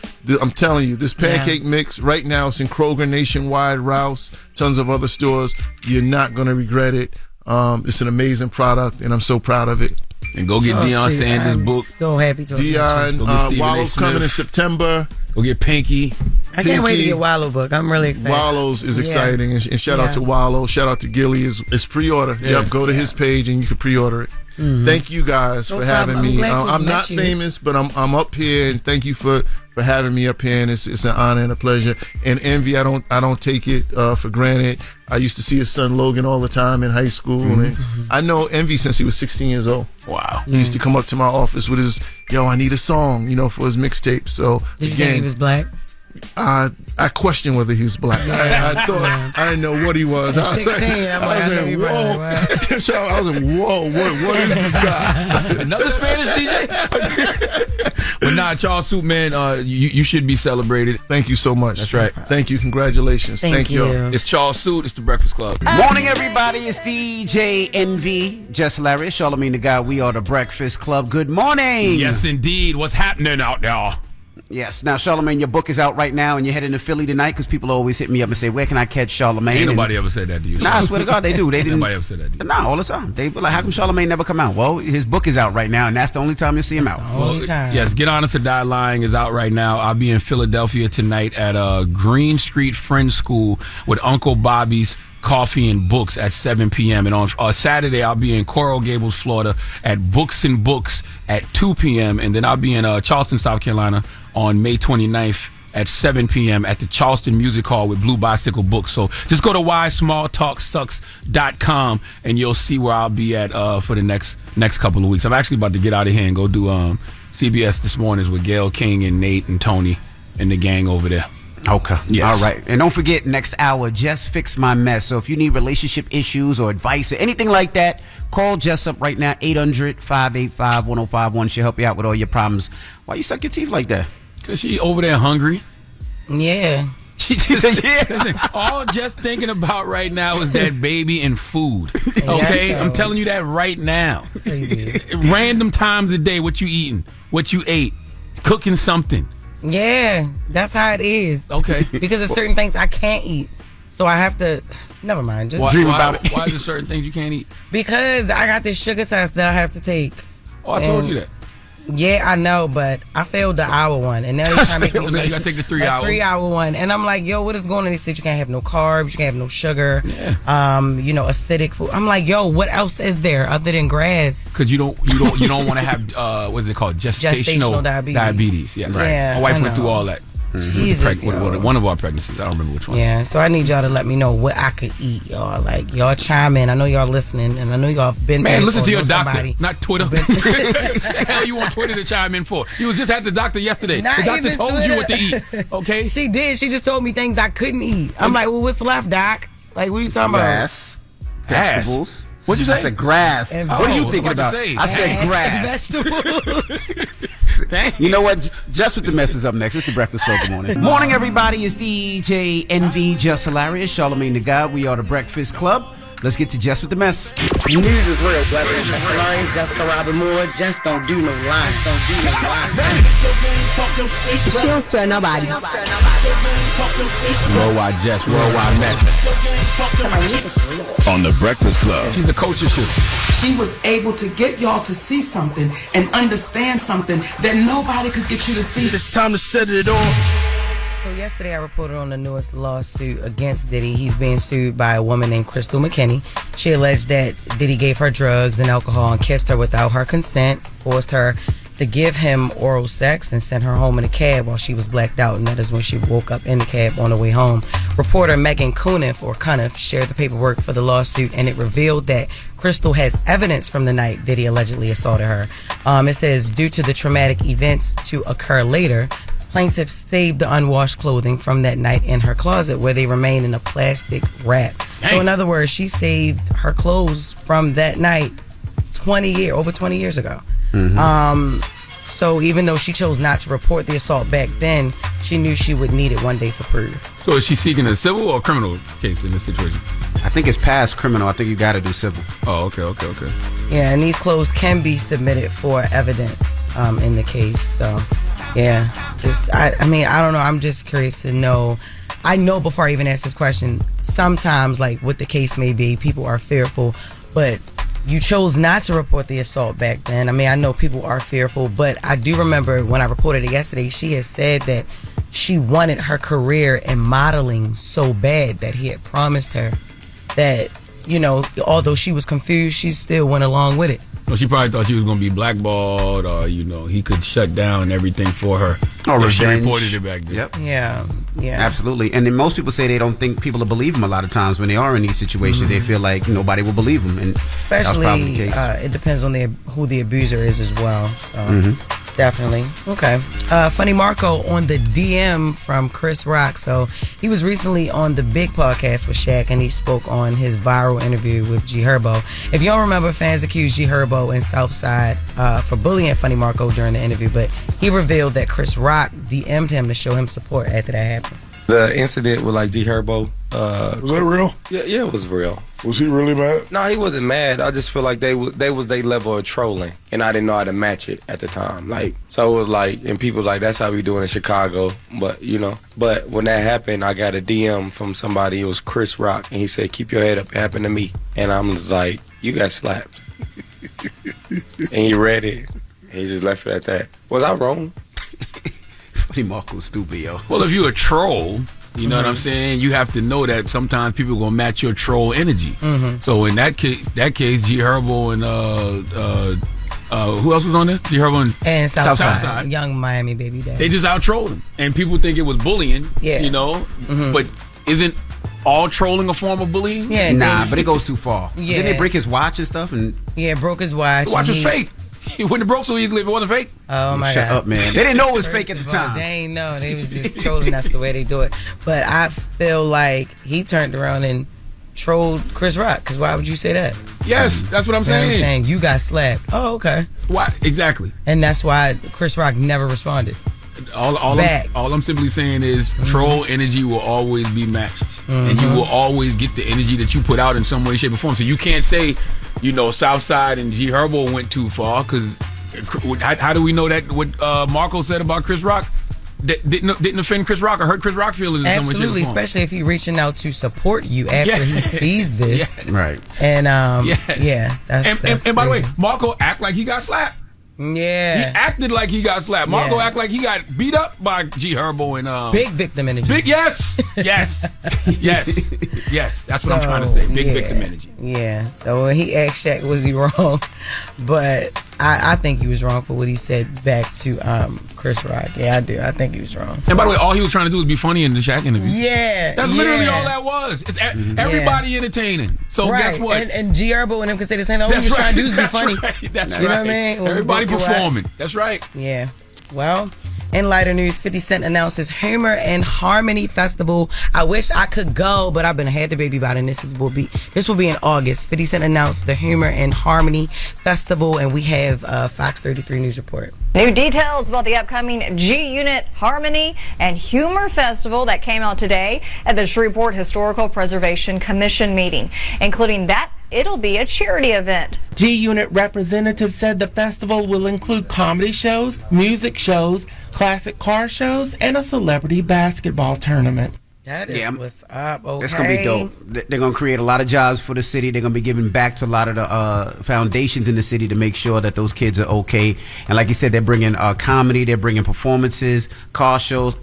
I'm telling you, this pancake mix right now, it's in Kroger, Nationwide, Rouse, tons of other stores. You're not gonna regret it. It's an amazing product, and I'm so proud of it. And go get Deion Sanders' book. So happy to Deion, Wallow's coming in September. Go get Pinky. I can't wait to get Wallow book. I'm really excited. Wallow's is exciting, and shout out to Wallow. Shout out to Gilly. It's pre-order. Yep, go to his page and you can pre-order it. Thank you guys for having me. I'm not famous, but I'm up here, and thank you for having me up here. And it's an honor and a pleasure. And Envy, I don't take it for granted. I used to see his son Logan all the time in high school, and I know Envy since he was 16 years old. Wow. He used to come up to my office with his, I need a song, for his mixtape. So did you think he was black? I questioned whether he was black. I thought I didn't know what he was. I was 16. I was like, whoa, what is this guy? Another Spanish DJ? But nah, Charles Suitt, man, you should be celebrated. Thank you so much. That's right. Thank you. Congratulations. Thank you. It's Charles Suitt. It's the Breakfast Club. Morning, everybody. It's DJ Envy, Jess Hilarious, Charlamagne the Guy. We are the Breakfast Club. Good morning. Yes, indeed. What's happening out there? Yes. Now, Charlamagne, your book is out right now, and you're heading to Philly tonight because people always hit me up and say, where can I catch Charlamagne? Ain't nobody ever said that to you. Nah, I swear to God, they do. They didn't. Nobody ever said that to you. Nah, all the time. They be like, how come Charlamagne never come out? Well, his book is out right now, and that's the only time you'll see him out. Yes, Get Honest or Die Lying is out right now. I'll be in Philadelphia tonight at Green Street Friends School with Uncle Bobby's Coffee and Books at 7 p.m. And on Saturday, I'll be in Coral Gables, Florida at Books and Books at 2 p.m. And then I'll be in Charleston, South Carolina on May 29th at 7 p.m. at the Charleston Music Hall with Blue Bicycle Books. So just go to whysmalltalksucks.com and you'll see where I'll be at for the next couple of weeks. I'm actually about to get out of here and go do CBS This Mornings with Gail King and Nate and Tony and the gang over there. Okay. Yes. All right. And don't forget, next hour, Jess Fix My Mess. So if you need relationship issues or advice or anything like that, call Jess up right now, 800-585-1051. She'll help you out with all your problems. Why you suck your teeth like that? Because she over there hungry. Yeah. She said, yeah. All just thinking about right now is that baby and food. Okay? Yeah, so. I'm telling you that right now. Crazy. Random times a day, what you eating, what you ate, cooking something. Yeah, that's how it is. Okay. Because there's certain things I can't eat. So I have to, never mind. Just dream about it. Why is there certain things you can't eat? Because I got this sugar test that I have to take. Oh, I told you that. Yeah, I know, but I failed the hour one, and now they're trying to make me Now you gotta take the 3 hour. 3 hour one, and I'm like, yo, what is going on? They said you can't have no carbs, you can't have no sugar, acidic food. I'm like, yo, what else is there other than grass? Because you don't want to have what is it called, gestational diabetes. Yeah, right. Yeah, my wife went through all that. Jesus, with one of our pregnancies. I don't remember which one. Yeah, so I need y'all to let me know what I could eat, y'all. Like, y'all chime in. I know y'all listening, and I know y'all have been there. Man, listen to your doctor, somebody. Not Twitter. What the hell you want Twitter to chime in for? You was just at the doctor yesterday. Not the doctor even told Twitter. you what to eat. Okay? She did. She just told me things I couldn't eat. I'm like, well, what's left, doc? Like, what are you talking about? Grass. Vegetables. What'd you say? I said grass. And What are you I was thinking about about? to say. I said grass. Vegetables. You know what? Jess with the Mess is up next. It's the Breakfast Club. Good morning. Morning, everybody. It's DJ NV, Jess Hilarious, Charlamagne the God. We are the Breakfast Club. Let's get to Jess with the Mess. News is real, brother. Jess Hilarious, Jessica Robin Moore. Just don't do no lies. Don't do no lies. She don't spare nobody. Worldwide Jess, worldwide Mack. On the Breakfast Club. She's the coach of shoes. She was able to get y'all to see something and understand something that nobody could get you to see. It's time to set it off. So yesterday I reported on the newest lawsuit against Diddy. He's being sued by a woman named Crystal McKinney. She alleged that Diddy gave her drugs and alcohol and kissed her without her consent, forced her to give him oral sex, and sent her home in a cab while she was blacked out, and that is when she woke up in the cab on the way home. Reporter Megan Cuniff shared the paperwork for the lawsuit, and it revealed that Crystal has evidence from the night Diddy allegedly assaulted her. It says, due to the traumatic events to occur later, plaintiff saved the unwashed clothing from that night in her closet, where they remain in a plastic wrap. Dang. So in other words, she saved her clothes from that night over 20 years ago. Mm-hmm. So even though she chose not to report the assault back then, she knew she would need it one day for proof. So is she seeking a civil or criminal case in this situation? I think it's past criminal. I think you got to do civil. Oh, okay. Yeah, and these clothes can be submitted for evidence in the case. So, yeah, I don't know. I'm just curious to know. I know before I even ask this question, sometimes, like what the case may be, people are fearful, but you chose not to report the assault back then. I mean, I know people are fearful, but I do remember when I reported it yesterday, she had said that she wanted her career in modeling so bad that he had promised her that, although she was confused, she still went along with it. Well, she probably thought she was going to be blackballed, or he could shut down everything for her. Or revenge. She reported it back then. Yep. Yeah. Absolutely. And then most people say they don't think people will believe them a lot of times when they are in these situations. They feel like nobody will believe them. And especially, that's probably the case. It depends on who the abuser is as well. So, definitely. Okay. Funny Marco on the DM from Chris Rock. So he was recently on the Big Podcast with Shaq, and he spoke on his viral interview with G Herbo. If you don't remember, fans accused G Herbo and Southside for bullying Funny Marco during the interview, but he revealed that Chris Rock DM'd him to show him support after that happened. The incident with G Herbo. Was that real? Yeah, it was real. Was he really mad? No, he wasn't mad. I just feel like they was their level of trolling, and I didn't know how to match it at the time. So it was and people that's how we do it in Chicago. But but when that happened, I got a DM from somebody. It was Chris Rock, and he said, "Keep your head up. It happened to me." And I'm just like, "You got slapped." And he read it. And he just left it at that. Was I wrong? Funny Marco's stupid, yo. Well, if you're a troll, you know what I'm saying, you have to know that sometimes people are going to match your troll energy. So in that case, G Herbo and who else was on there? G Herbo and Southside. Young Miami baby daddy. They just out-trolled him. And people think it was bullying, but isn't all trolling a form of bullying? Yeah. Nah, but it goes too far. Yeah. Didn't they break his watch and stuff? And broke his watch. The watch was fake. He wouldn't have broke so easily if it wasn't fake. Oh my Shut God. up, man. They didn't know it was fake at the time. They ain't know. They was just trolling. That's the way they do it. But I feel like he turned around and trolled Chris Rock. Because why would you say that? Yes, that's what I'm saying. You know what I'm saying? You got slapped. Oh, okay. Why? Exactly. And that's why Chris Rock never responded. All I'm simply saying is troll energy will always be matched. And you will always get the energy that you put out in some way, shape, or form. So you can't say, Southside and G Herbo went too far, because how do we know that what Marco said about Chris Rock didn't offend Chris Rock or hurt Chris Rock's feelings in some way, shape, or Absolutely, form? especially if he's reaching out to support you after he sees this. Yeah. Right. And Yes. yeah, that's and by the way, crazy. Marco act like he got slapped. Yeah. He acted like he got slapped. Marco act like he got beat up by G Herbo and big victim energy. Yes. That's what I'm trying to say. Big victim energy. Yeah. So when he asked Shaq, was he wrong? But I think he was wrong for what he said back to Chris Rock. Yeah, I do. I think he was wrong. And by the way, all he was trying to do was be funny in the Shaq interview. Yeah. That's literally all that was. It's everybody entertaining. So guess what? And G Herbo and them can say the same thing. All he was trying to do is be funny. Right. That's you know what I mean? Everybody performing. That's right. Yeah. Well, in lighter news, 50 Cent announces Humor and Harmony Festival. I wish I could go, but I've been had the baby about it, and this will be in August. 50 Cent announced the Humor and Harmony Festival, and we have Fox 33 News report. New details about the upcoming G-Unit Harmony and Humor Festival that came out today at the Shreveport Historical Preservation Commission meeting, including that it'll be a charity event. G-Unit representatives said the festival will include comedy shows, music shows, classic car shows, and a celebrity basketball tournament. That is what's up. Okay. It's going to be dope. They're going to create a lot of jobs for the city. They're going to be giving back to a lot of the foundations in the city to make sure that those kids are okay. And like you said, they're bringing comedy, they're bringing performances, car shows.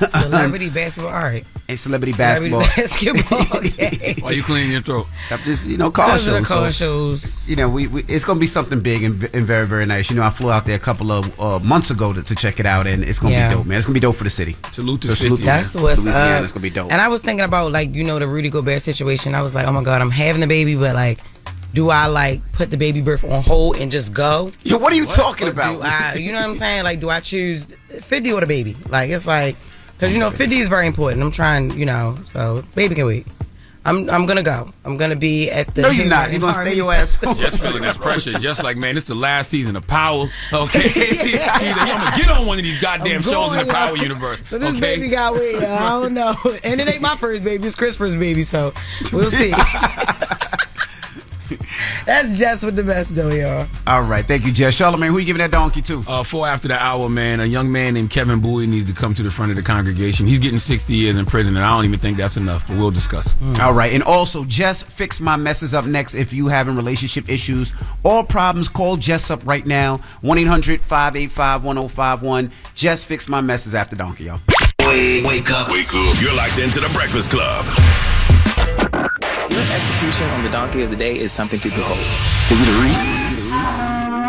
Celebrity basketball, all right. And celebrity basketball. Okay. Why you cleaning your throat? I'm just, car shows. Car shows. We it's going to be something big and very, very nice. I flew out there a couple of months ago to check it out, and it's going to be dope, man. It's going to be dope for the city. Salute to 50. That's what's Louisiana. up. It's going to be dope. And I was thinking about, the Rudy Gobert situation. I was like, oh my God, I'm having the baby, but do I put the baby birth on hold and just go? Yo, what are you talking about? Do I, you know what I'm saying? Do I choose 50 or the baby? It's because 50 is very important. I'm trying, so baby can wait. I'm gonna go. I'm gonna be at the. No, you're not. You're gonna stay your ass home. Just feeling that pressure. Just like, man, it's the last season of Power. Okay, I'm gonna get on one of these goddamn shows in the Power universe. So this baby got wait. I don't know. And it ain't my first baby. It's Chris' first baby. So we'll see. That's Jess with the Mess, though, y'all. All right, thank you, Jess. Charlamagne, who you giving that donkey to? 4 after the hour, man. A young man named Kevin Bowie needs to come to the front of the congregation. He's getting 60 years in prison, and I don't even think that's enough, but we'll discuss. All right, and also, Jess Fix My Mess is up next. If you having relationship issues or problems, call Jess up right now. 1-800-585-1051. Jess Fix My Mess is after donkey, y'all. Wake up. You're locked into the Breakfast Club. Your execution on the donkey of the day is something to behold. Is it a read?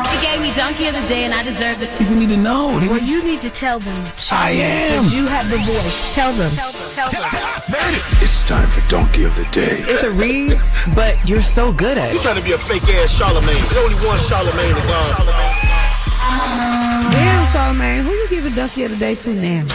He gave me donkey of the day, and I deserve it. People need to know. Well, you need to tell them. I am. You have the voice. Tell them. Tell them. It's time for Donkey of the Day. It's a read, but you're so good at it. You trying to be a fake ass Charlamagne. There's only one Charlamagne is Damn, Charlamagne, who you giving donkey of the day to now?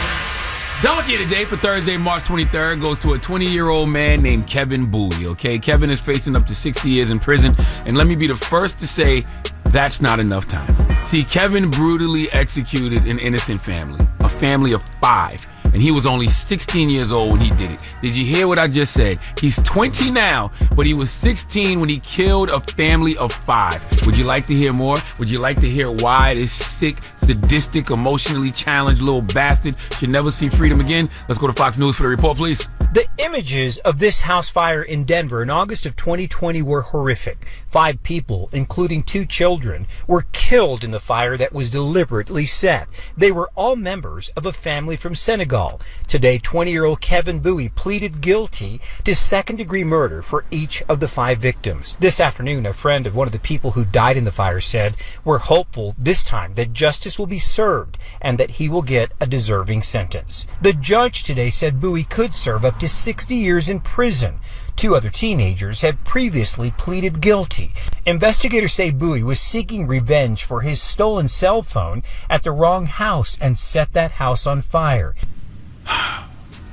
Donkey of the day for Thursday, March 23rd goes to a 20-year-old man named Kevin Bowie, okay? Kevin is facing up to 60 years in prison, and let me be the first to say that's not enough time. See, Kevin brutally executed an innocent family, a family of 5, and he was only 16 years old when he did it. Did you hear what I just said? He's 20 now, but he was 16 when he killed a family of 5. Would you like to hear more? Would you like to hear why this sick, sadistic, emotionally challenged little bastard should never see freedom again? Let's go to Fox News for the report, please. The images of this house fire in Denver in August of 2020 were horrific. 5 people, including 2 children, were killed in the fire that was deliberately set. They were all members of a family from Senegal. Today, 20-year-old Kevin Bowie pleaded guilty to second-degree murder for each of the 5 victims. This afternoon, a friend of one of the people who died in the fire said, "We're hopeful this time that justice will be served and that he will get a deserving sentence." The judge today said Bowie could serve up to 60 years in prison. 2 other teenagers had previously pleaded guilty. Investigators say Bowie was seeking revenge for his stolen cell phone at the wrong house and set that house on fire.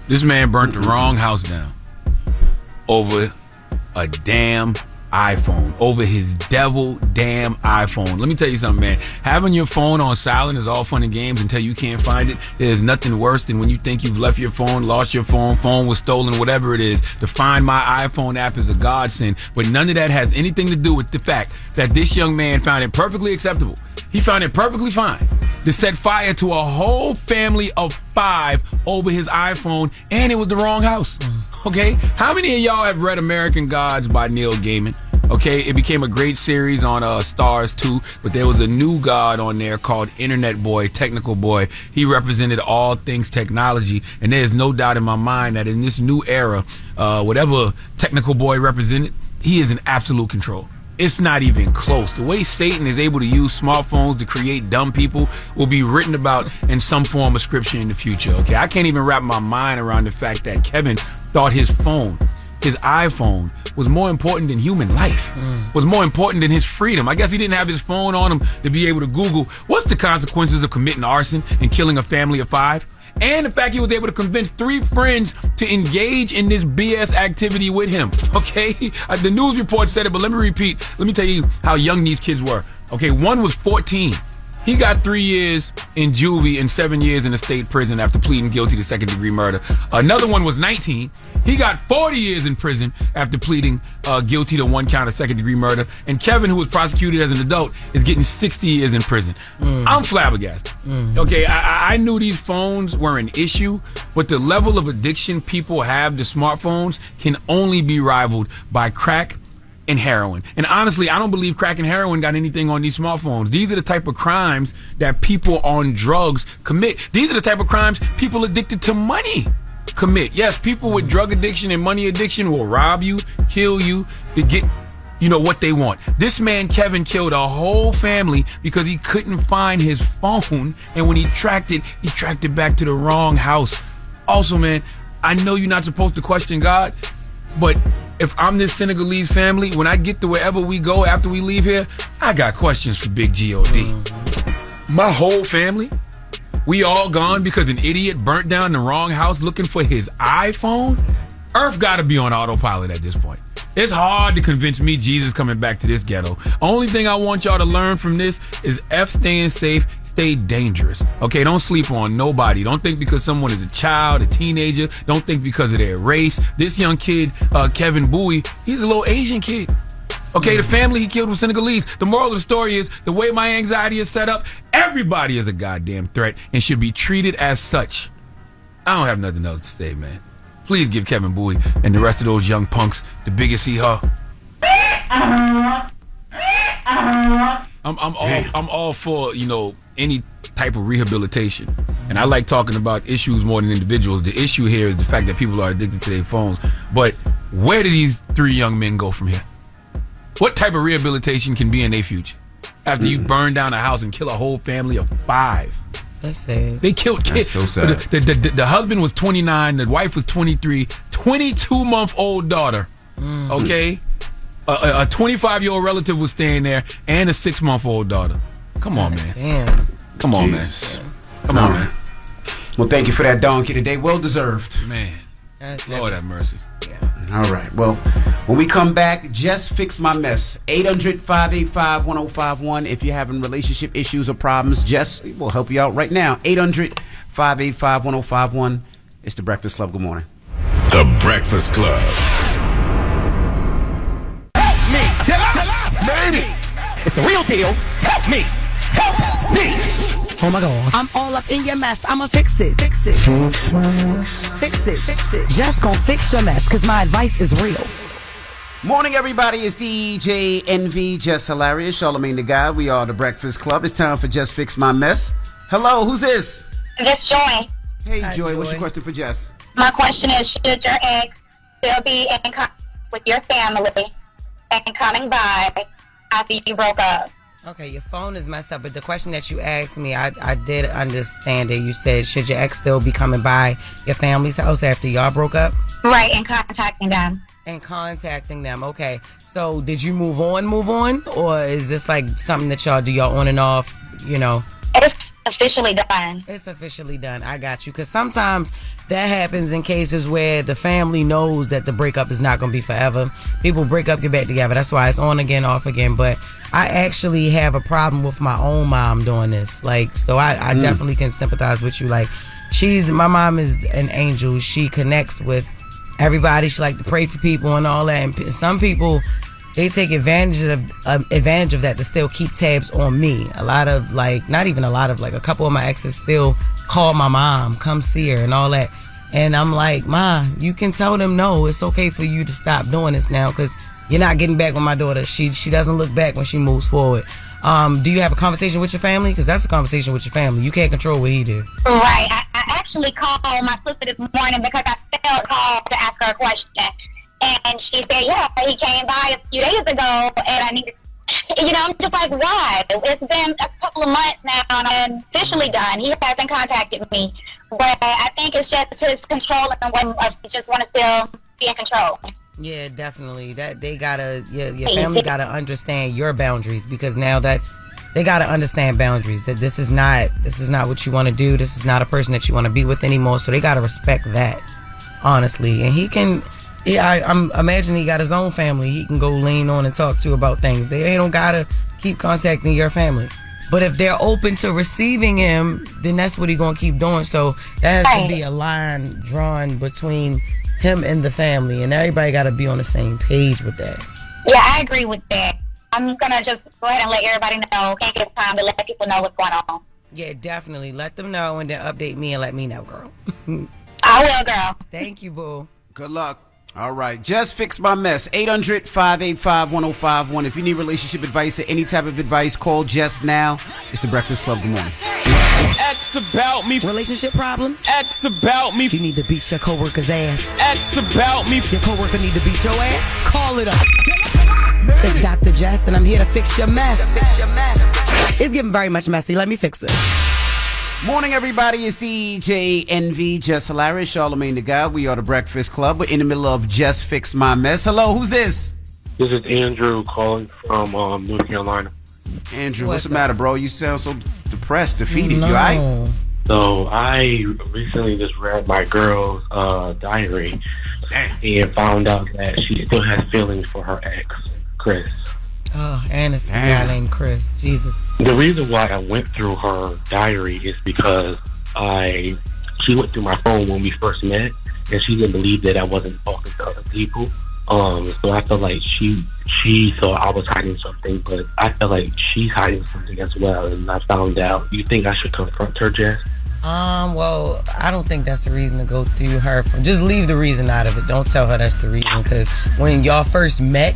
This man burnt the wrong house down over a damn iPhone, over his devil damn iPhone. Let me tell you something, man. Having your phone on silent is all fun and games until you can't find it. There's nothing worse than when you think you've left your phone, lost your phone was stolen, whatever it is. The Find My iPhone app is a godsend, but none of that has anything to do with the fact that this young man found it perfectly acceptable. He found it perfectly fine to set fire to a whole family of 5 over his iPhone, and it was the wrong house. Okay? How many of y'all have read American Gods by Neil Gaiman? Okay, it became a great series on Stars 2, but there was a new god on there called Internet Boy, Technical Boy. He represented all things technology, and there's no doubt in my mind that in this new era, whatever Technical Boy represented, he is in absolute control. It's not even close. The way Satan is able to use smartphones to create dumb people will be written about in some form of scripture in the future, okay? I can't even wrap my mind around the fact that Kevin thought his phone, his iPhone, was more important than human life, was more important than his freedom. I guess he didn't have his phone on him to be able to Google what's the consequences of committing arson and killing a family of 5. And the fact he was able to convince 3 friends to engage in this BS activity with him. Okay? The news report said it, but let me repeat. Let me tell you how young these kids were. Okay, one was 14. He got 3 years in juvie and 7 years in a state prison after pleading guilty to second-degree murder. Another one was 19. He got 40 years in prison after pleading guilty to 1 count of second-degree murder. And Kevin, who was prosecuted as an adult, is getting 60 years in prison. I'm flabbergasted. Okay, I knew these phones were an issue, but the level of addiction people have to smartphones can only be rivaled by crack and heroin. And honestly, I don't believe crack and heroin got anything on these smartphones. These are the type of crimes that people on drugs commit. These are the type of crimes people addicted to money commit. Yes, people with drug addiction and money addiction will rob you, kill you to get, what they want. This man, Kevin, killed a whole family because he couldn't find his phone, and when he tracked it back to the wrong house. Also, man, I know you're not supposed to question God, but if I'm this Senegalese family, when I get to wherever we go after we leave here, I got questions for Big G.O.D. My whole family, we all gone because an idiot burnt down the wrong house looking for his iPhone? Earth gotta be on autopilot at this point. It's hard to convince me Jesus coming back to this ghetto. Only thing I want y'all to learn from this is staying safe, stay dangerous. Okay, don't sleep on nobody. Don't think because someone is a child, a teenager. Don't think because of their race. This young kid, Kevin Bowie, he's a little Asian kid. Okay, the family he killed was Senegalese. The moral of the story is, the way my anxiety is set up, everybody is a goddamn threat and should be treated as such. I don't have nothing else to say, man. Please give Kevin Bowie and the rest of those young punks the biggest hee-haw. I'm all for, any type of rehabilitation. And I like talking about issues more than individuals. The issue here is the fact that people are addicted to their phones. But where do these 3 young men go from here? What type of rehabilitation can be in their future after you burn down a house and kill a whole family of 5? That's sad. They killed kids. That's so sad. The husband was 29, the wife was 23, 22-month-old daughter. Okay? A 25-year-old relative was staying there, and a 6-month-old daughter. Come on, man. Damn. Come on, Jesus. man. Come on, man. Well, thank you for that donkey today. Well deserved. Man. Lord have mercy. All right. Well, when we come back, Jess Fix My Mess. 800-585-1051. If you're having relationship issues or problems, Jess will help you out right now. 800-585-1051. It's The Breakfast Club. Good morning. The Breakfast Club. Help me! Tell me! It's the real deal. Help me! Help me! Oh my God. I'm all up in your mess. I'ma fix it. Fix it. Fix my mess. Fix it. Fix it. Just gonna fix your mess, cause my advice is real. Morning, everybody. It's DJ NV, Jess Hilarious, Charlamagne the Guy. We are The Breakfast Club. It's time for Jess Fix My Mess. Hello, who's this? This is Joy. Hey, Joy. What's your question for Jess? My question is, should your ex still be in contact with your family and coming by after you broke up? Okay, your phone is messed up, but the question that you asked me, I did understand it. You said, should your ex still be coming by your family's house after y'all broke up? Right, and contacting them. And contacting them. Okay. So did you move on? Or is this like something that y'all do y'all on and off, you know? It's officially done. It's officially done. I got you. Because sometimes that happens in cases where the family knows that the breakup is not going to be forever. People break up, get back together. That's why it's on again, off again. But I actually have a problem with my own mom doing this. Like, so I definitely can sympathize with you. Like, my mom is an angel. She connects with everybody. She like to pray for people and all that. And some people, they take advantage of that to still keep tabs on me. A lot of like, not even a lot of like, a couple of my exes still call my mom, come see her and all that. And I'm like, Ma, you can tell them no. It's okay for you to stop doing this now because you're not getting back with my daughter. She doesn't look back when she moves forward. Do you have a conversation with your family? Because that's a conversation with your family. You can't control what he did. Right. I actually called my sister this morning because I felt called to ask her a question. And she said, yeah, he came by a few days ago and I needed, I'm just like, why? It's been a couple of months now and I'm officially done. He hasn't contacted me. But I think it's just his control and he just want to still be in control. Yeah, definitely. That they gotta, your family gotta understand your boundaries because now they gotta understand boundaries. That this is not what you want to do. This is not a person that you want to be with anymore. So they gotta respect that, honestly. And he can, I'm imagining he got his own family. He can go lean on and talk to about things. They don't gotta keep contacting your family. But if they're open to receiving him, then that's what he's gonna keep doing. So that has to be a line drawn between him and the family, and everybody got to be on the same page with that. Yeah, I agree with that. I'm going to just go ahead and let everybody know. Can't get time to let people know what's going on. Yeah, definitely. Let them know and then update me and let me know, girl. I will, girl. Thank you, boo. Good luck. All right. Jess Fix My Mess. 800-585-1051. If you need relationship advice or any type of advice, call Jess now. It's The Breakfast Club. Good morning. X about me. Relationship problems? X about me. You need to beat your coworker's ass. X about me. Your coworker need to beat your ass? Call it up. It's Dr. Jess, and I'm here to fix your mess. It's getting very much messy. Let me fix it. Morning, everybody. It's DJ NV, Jess Hilarious, Charlamagne the Guy. We are The Breakfast Club. We're in the middle of Jess Fix My Mess. Hello, who's this? This is Andrew calling from North Carolina. Andrew, what's the matter, bro? You sound so depressed, defeated. You all right? So I recently just read my girl's diary and found out that she still has feelings for her ex, Chris. Oh, and it's a guy named Chris. Jesus. The reason why I went through her diary is because she went through my phone when we first met, and she didn't believe that I wasn't talking to other people. So I felt like she thought I was hiding something, but I felt like she's hiding something as well, and I found out. You think I should confront her, Jess? Well, I don't think that's the reason to go through her. Just leave the reason out of it. Don't tell her that's the reason, because when y'all first met,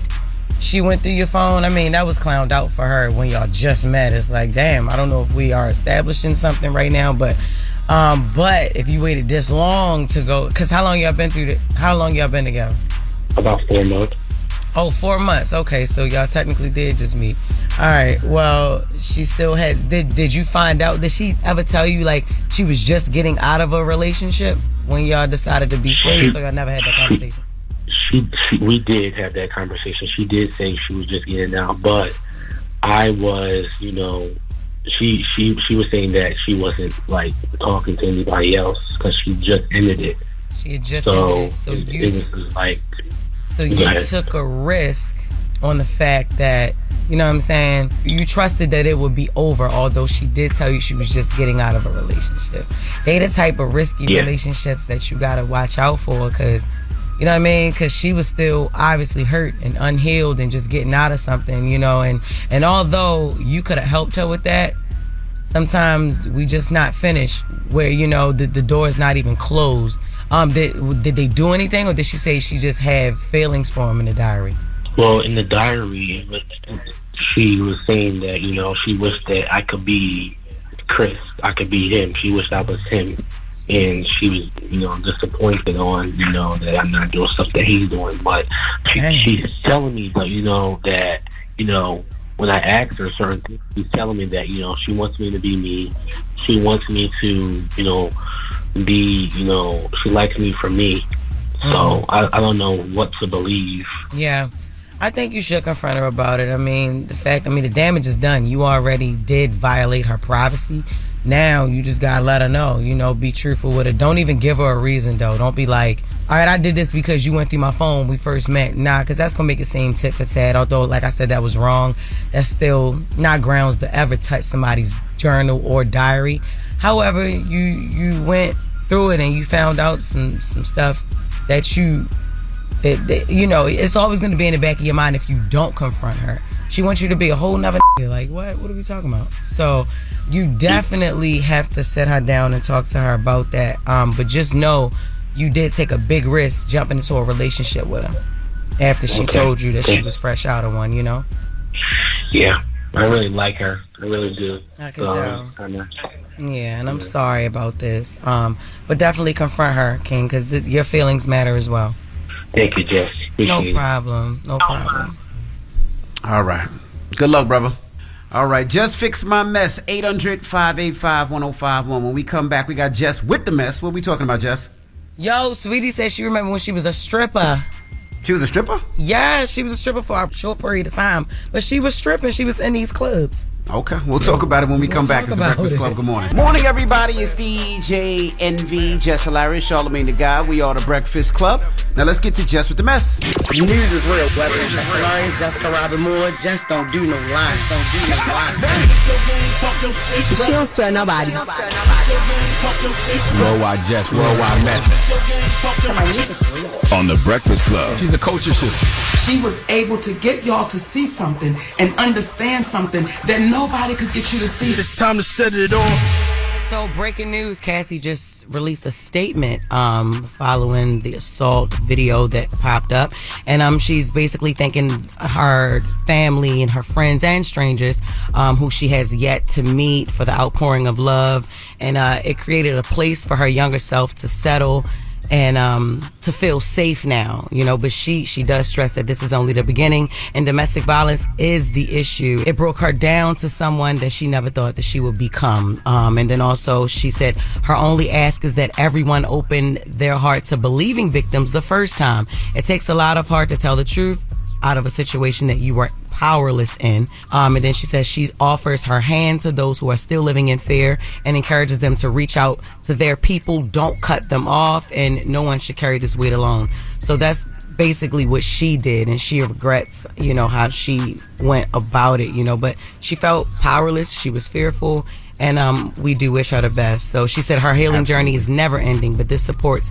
she went through your phone. I mean, that was clowned out for her when y'all just met. It's like, damn, I don't know if we are establishing something right now, but if you waited this long to go, because how long y'all been together? About 4 months. Oh, 4 months. Okay, so y'all technically did just meet. All right. Well, she still has. Did you find out? Did she ever tell you like she was just getting out of a relationship when y'all decided to be serious? So y'all never had that conversation. We did have that conversation. She did say she was just getting out, but I was, she was saying that she wasn't like talking to anybody else because she just ended it. She had just ended it. So you took a risk on the fact that, you know what I'm saying, you trusted that it would be over, although she did tell you she was just getting out of a relationship. They the type of risky relationships that you gotta watch out for, because, you know what I mean, because she was still obviously hurt and unhealed and just getting out of something, and although you could have helped her with that, sometimes we just not finished where, the door is not even closed. Did they do anything, or did she say she just had feelings for him in the diary? Well, in the diary, she was saying that, she wished that I could be Chris, I could be him. She wished I was him. And she was, disappointed on, that I'm not doing stuff that he's doing. But she's telling me that, when I asked her certain things, she's telling me that, she wants me to be me. She wants me to, be, she likes me for me. So I don't know what to believe. Yeah. I think you should confront her about it. I mean, the damage is done. You already did violate her privacy. Now you just gotta let her know, be truthful with it. Don't even give her a reason, though. Don't be like, all right, I did this because you went through my phone when we first met. Nah, because that's gonna make it seem tit for tat. Although, like I said, that was wrong. That's still not grounds to ever touch somebody's journal or diary. However, you went through it and you found out some stuff that it's always going to be in the back of your mind if you don't confront her. She wants you to be a whole nother like, what are we talking about? So you definitely have to sit her down and talk to her about that. But just know you did take a big risk jumping into a relationship with her after she told you that she was fresh out of one, Yeah, I really like her. I really do. I can tell. Yeah, and I'm sorry about this. But definitely confront her, King, because your feelings matter as well. Thank you, Jess. No problem. All right. Good luck, brother. All right. Jess Fix My Mess. 800-585-1051. When we come back, we got Jess with the mess. What are we talking about, Jess? Yo, Sweetie said she remember when she was a stripper. She was a stripper? Yeah, she was a stripper for a short period of time. But she was stripping. She was in these clubs. Okay, we'll talk about it when we come back. It's the Breakfast Club. Good morning. Morning, everybody. It's DJ NV, Jess Hilarious, Charlamagne the Guy. We are the Breakfast Club. Now let's get to Jess with the Mess. News is real, whether it's Jess Hilarious, Jessica Robin Moore, just don't do no lies. She don't spare nobody. Worldwide Jess, worldwide mess. On the Breakfast Club. She's a culture shift. She was able to get y'all to see something and understand something that nobody could get you to see. It's time to set it off. So, breaking news, Cassie just released a statement following the assault video that popped up. And she's basically thanking her family and her friends and strangers who she has yet to meet for the outpouring of love. And it created a place for her younger self to settle and to feel safe now, but she does stress that this is only the beginning and domestic violence is the issue. It broke her down to someone that she never thought that she would become. And then also she said her only ask is that everyone open their heart to believing victims the first time. It takes a lot of heart to tell the truth out of a situation that you were powerless in. And then she says she offers her hand to those who are still living in fear and encourages them to reach out to their people. Don't cut them off, and no one should carry this weight alone. So that's basically what she did, and she regrets, how she went about it, but she felt powerless. She was fearful, and we do wish her the best. So she said her healing journey is never ending, but this support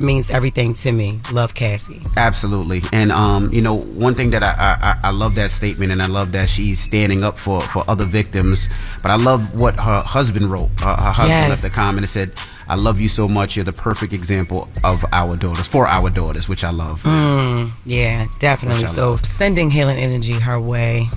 means everything to me. Love, Cassie. Absolutely. And one thing that I love that statement, and I love that she's standing up for other victims, but I love what her husband wrote. Her husband left a comment and said, I love you so much. You're the perfect example of our daughters, for our daughters, which I love. Yeah, definitely. So sending healing energy her way.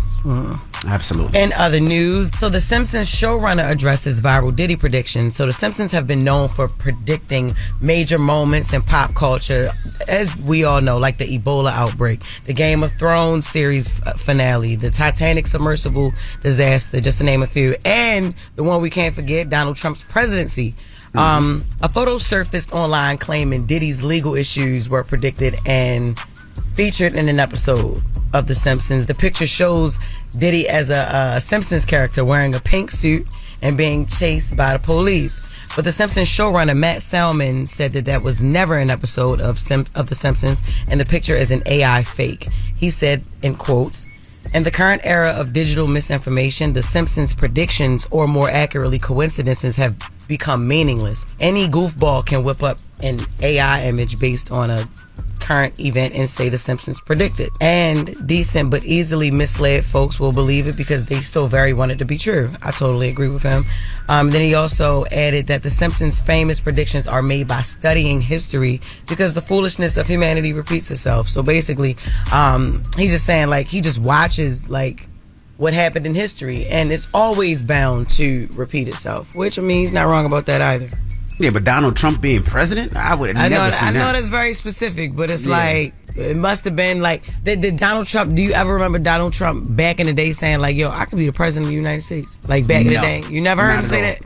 Absolutely. In other news, so The Simpsons showrunner addresses viral Diddy predictions. So The Simpsons have been known for predicting major moments in pop culture, as we all know, like the Ebola outbreak, the Game of Thrones series finale, the Titanic submersible disaster, just to name a few, and the one we can't forget, Donald Trump's presidency. A photo surfaced online claiming Diddy's legal issues were predicted and featured in an episode of The Simpsons. The picture shows Diddy as a Simpsons character wearing a pink suit and being chased by the police. But The Simpsons showrunner Matt Selman said that was never an episode of The Simpsons, and the picture is an AI fake. He said, in quotes, "In the current era of digital misinformation, The Simpsons predictions, or more accurately coincidences, have become meaningless. Any goofball can whip up an AI image based on a current event and say The Simpsons predicted. And decent but easily misled folks will believe it because they so very want it to be true." I totally agree with him. Then he also added that The Simpsons' famous predictions are made by studying history because the foolishness of humanity repeats itself. So basically, he's just saying, like, he just watches, like, what happened in history, and it's always bound to repeat itself, which, I mean, he's not wrong about that either. Yeah, but Donald Trump being president, I would have never seen that. I know that's very specific, but it's like, it must have been like, did Donald Trump, do you ever remember Donald Trump back in the day saying, like, yo, I could be the president of the United States? Like, back in the day. You never heard him say that?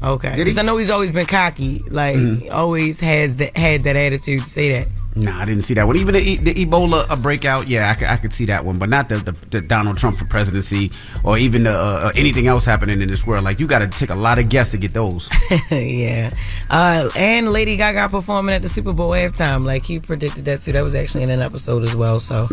Okay. Because I know he's always been cocky. Like, always had that attitude to say that. Nah, I didn't see that one. Even the Ebola breakout, yeah, I could see that one, but not the Donald Trump for presidency or even anything else happening in this world. Like, you got to take a lot of guests to get those. Yeah. And Lady Gaga performing at the Super Bowl halftime. Like, he predicted that too. That was actually in an episode as well. So,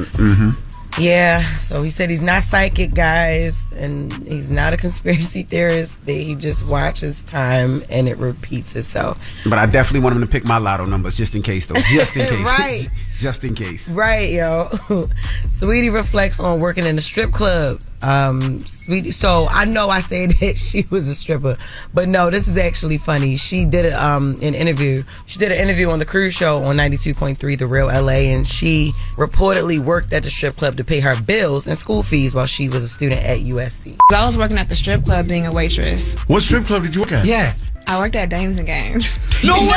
yeah. So he said he's not psychic, guys, and he's not a conspiracy theorist. That he just watches time and it repeats itself. But I definitely want him to pick my lotto numbers just in case, though. Just in case. Right. Just in case. Right, yo. Saweetie reflects on working in a strip club. Saweetie, so I know I said that she was a stripper, but no, this is actually funny. She did an interview. She did an interview on the cruise show on 92.3 The Real LA, and she reportedly worked at the strip club to pay her bills and school fees while she was a student at USC. I was working at the strip club being a waitress. What strip club did you work at? Yeah. I worked at Dames and Games. No way!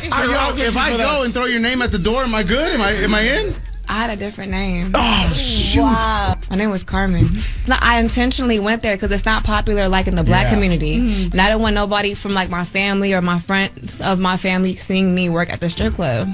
If I go and throw your name at the door, am I good? Am I in? I had a different name. Oh, shoot. Wow. My name was Carmen. No, I intentionally went there because it's not popular like in the black community. And I didn't want nobody from like my family or my friends of my family seeing me work at the strip club.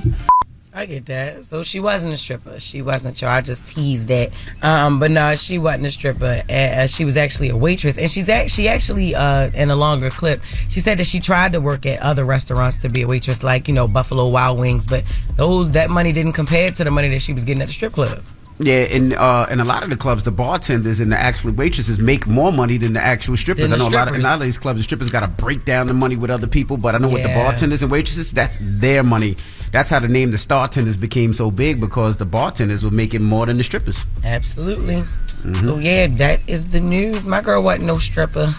I get that. So she wasn't a stripper. She wasn't, y'all. I just teased that. But no, she wasn't a stripper. She was actually a waitress. And she actually, in a longer clip, she said that she tried to work at other restaurants to be a waitress, like, you know, Buffalo Wild Wings. But that money didn't compare to the money that she was getting at the strip club. Yeah, in a lot of the clubs, the bartenders and the actual waitresses make more money than the actual strippers. I know a lot of these clubs, the strippers got to break down the money with other people, but I know with the bartenders and waitresses, that's their money. That's how the name the Startenders became so big, because the bartenders were making more than the strippers. Absolutely. So yeah, that is the news. My girl wasn't no stripper.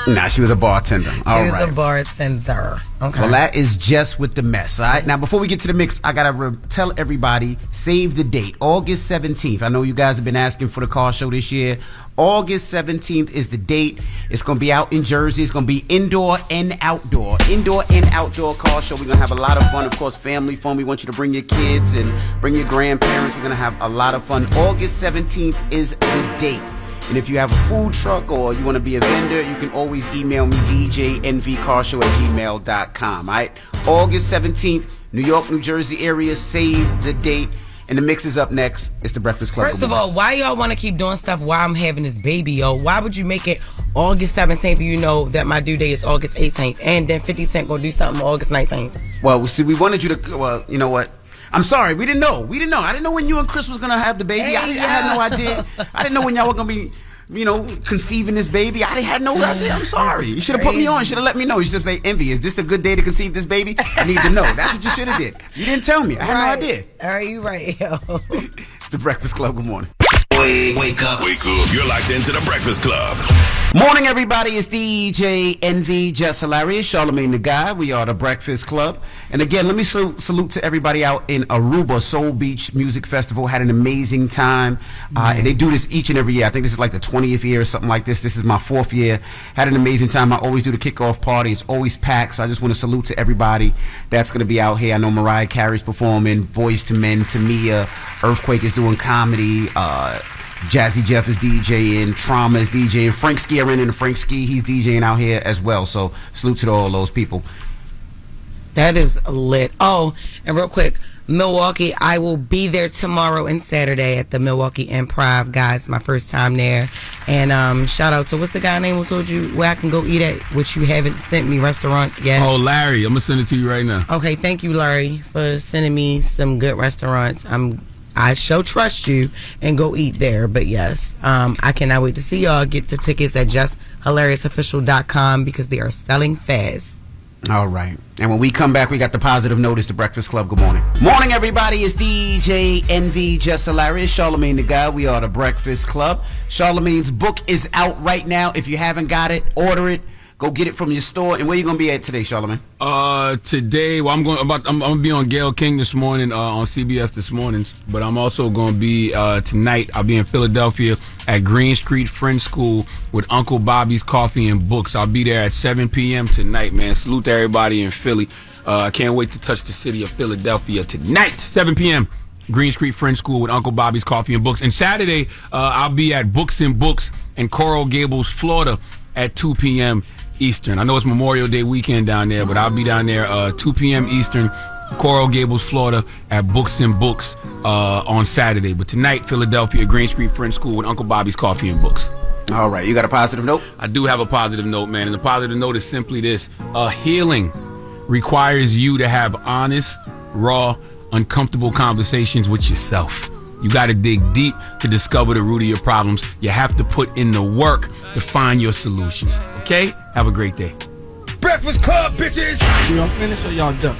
Nah, she was a bartender. She was a bartender. Okay. Well, that is Jess with the Mess. All right. Now, before we get to the mix, I gotta tell everybody, save the date, August 17th. I know you guys have been asking for the car show this year. August 17th is the date. It's going to be out in Jersey. It's going to be indoor and outdoor. Indoor and outdoor car show. We're going to have a lot of fun. Of course, family fun. We want you to bring your kids and bring your grandparents. We're going to have a lot of fun. August 17th is the date. And if you have a food truck or you want to be a vendor, you can always email me, djnvcarshow@gmail.com. All right? August 17th, New York, New Jersey area. Save the date. And the mix is up next. It's the Breakfast Club. First of all, why y'all want to keep doing stuff while I'm having this baby, yo? Why would you make it August 17th if you know that my due date is August 18th? And then 50 Cent gonna do something August 19th? Well, see, we wanted you to, well, you know what? I'm sorry, we didn't know. I didn't know when you and Chris was gonna have the baby. I had no idea. I didn't know when y'all were gonna be, you know, conceiving this baby. I had no idea. I'm sorry. You should have put me on. You should have let me know. You should have said, Envy, is this a good day to conceive this baby? I need to know. That's what you should have did. You didn't tell me. I had no idea. Are you right, yo? It's the Breakfast Club. Good morning. Wake up. You're locked into the Breakfast Club. Morning, everybody. It's DJ Envy, Jess Hilarious, Charlamagne the Guy. We are the Breakfast Club. And again, let me salute to everybody out in Aruba. Soul Beach Music Festival had an amazing time. And they do this each and every year. I think this is like the 20th year or something like this. This is my 4th year. Had an amazing time. I always do the kickoff party. It's always packed. So I just want to salute to everybody that's going to be out here. I know Mariah Carey's performing, Boys to Men, Tamia, Earthquake is doing comedy, Jazzy Jeff is DJing, Trauma is DJing, Frank Ski, I ran into Frank Ski, he's DJing out here as well. So salute to all those people. That is lit. Oh, and real quick, Milwaukee, I will be there tomorrow and Saturday at the Milwaukee Improv, guys. My first time there. And shout out to, what's the guy name who told you where I can go eat at, which you haven't sent me restaurants yet? Oh, Larry. I'm going to send it to you right now. Okay, thank you, Larry, for sending me some good restaurants. I shall trust you and go eat there. But yes, I cannot wait to see y'all. Get the tickets at JessHilariousOfficial.com because they are selling fast. All right. And when we come back, we got the positive notice, the Breakfast Club. Good morning. Morning, everybody. It's DJ Envy, Jess Hilarious, Charlamagne the Guy. We are the Breakfast Club. Charlamagne's book is out right now. If you haven't got it, order it. Go get it from your store. And where you gonna be at today, Charlamagne? Today, well, I'm gonna be on Gayle King this morning on CBS this morning. But I'm also gonna be tonight. I'll be in Philadelphia at Green Street French School with Uncle Bobby's Coffee and Books. I'll be there at 7 p.m. tonight, man. Salute to everybody in Philly. I can't wait to touch the city of Philadelphia tonight, 7 p.m. Green Street French School with Uncle Bobby's Coffee and Books. And Saturday, I'll be at Books and Books in Coral Gables, Florida, at 2 p.m. Eastern. I know it's Memorial Day weekend down there, but I'll be down there 2 p.m. Eastern, Coral Gables, Florida, at Books and Books on Saturday. But tonight, Philadelphia, Green Street French School with Uncle Bobby's Coffee and Books. All right, you got a positive note? I do have a positive note, man, and the positive note is simply this. Healing requires you to have honest, raw, uncomfortable conversations with yourself. You got to dig deep to discover the root of your problems. You have to put in the work to find your solutions. Okay? Have a great day. Breakfast Club, bitches! Y'all finished or y'all done?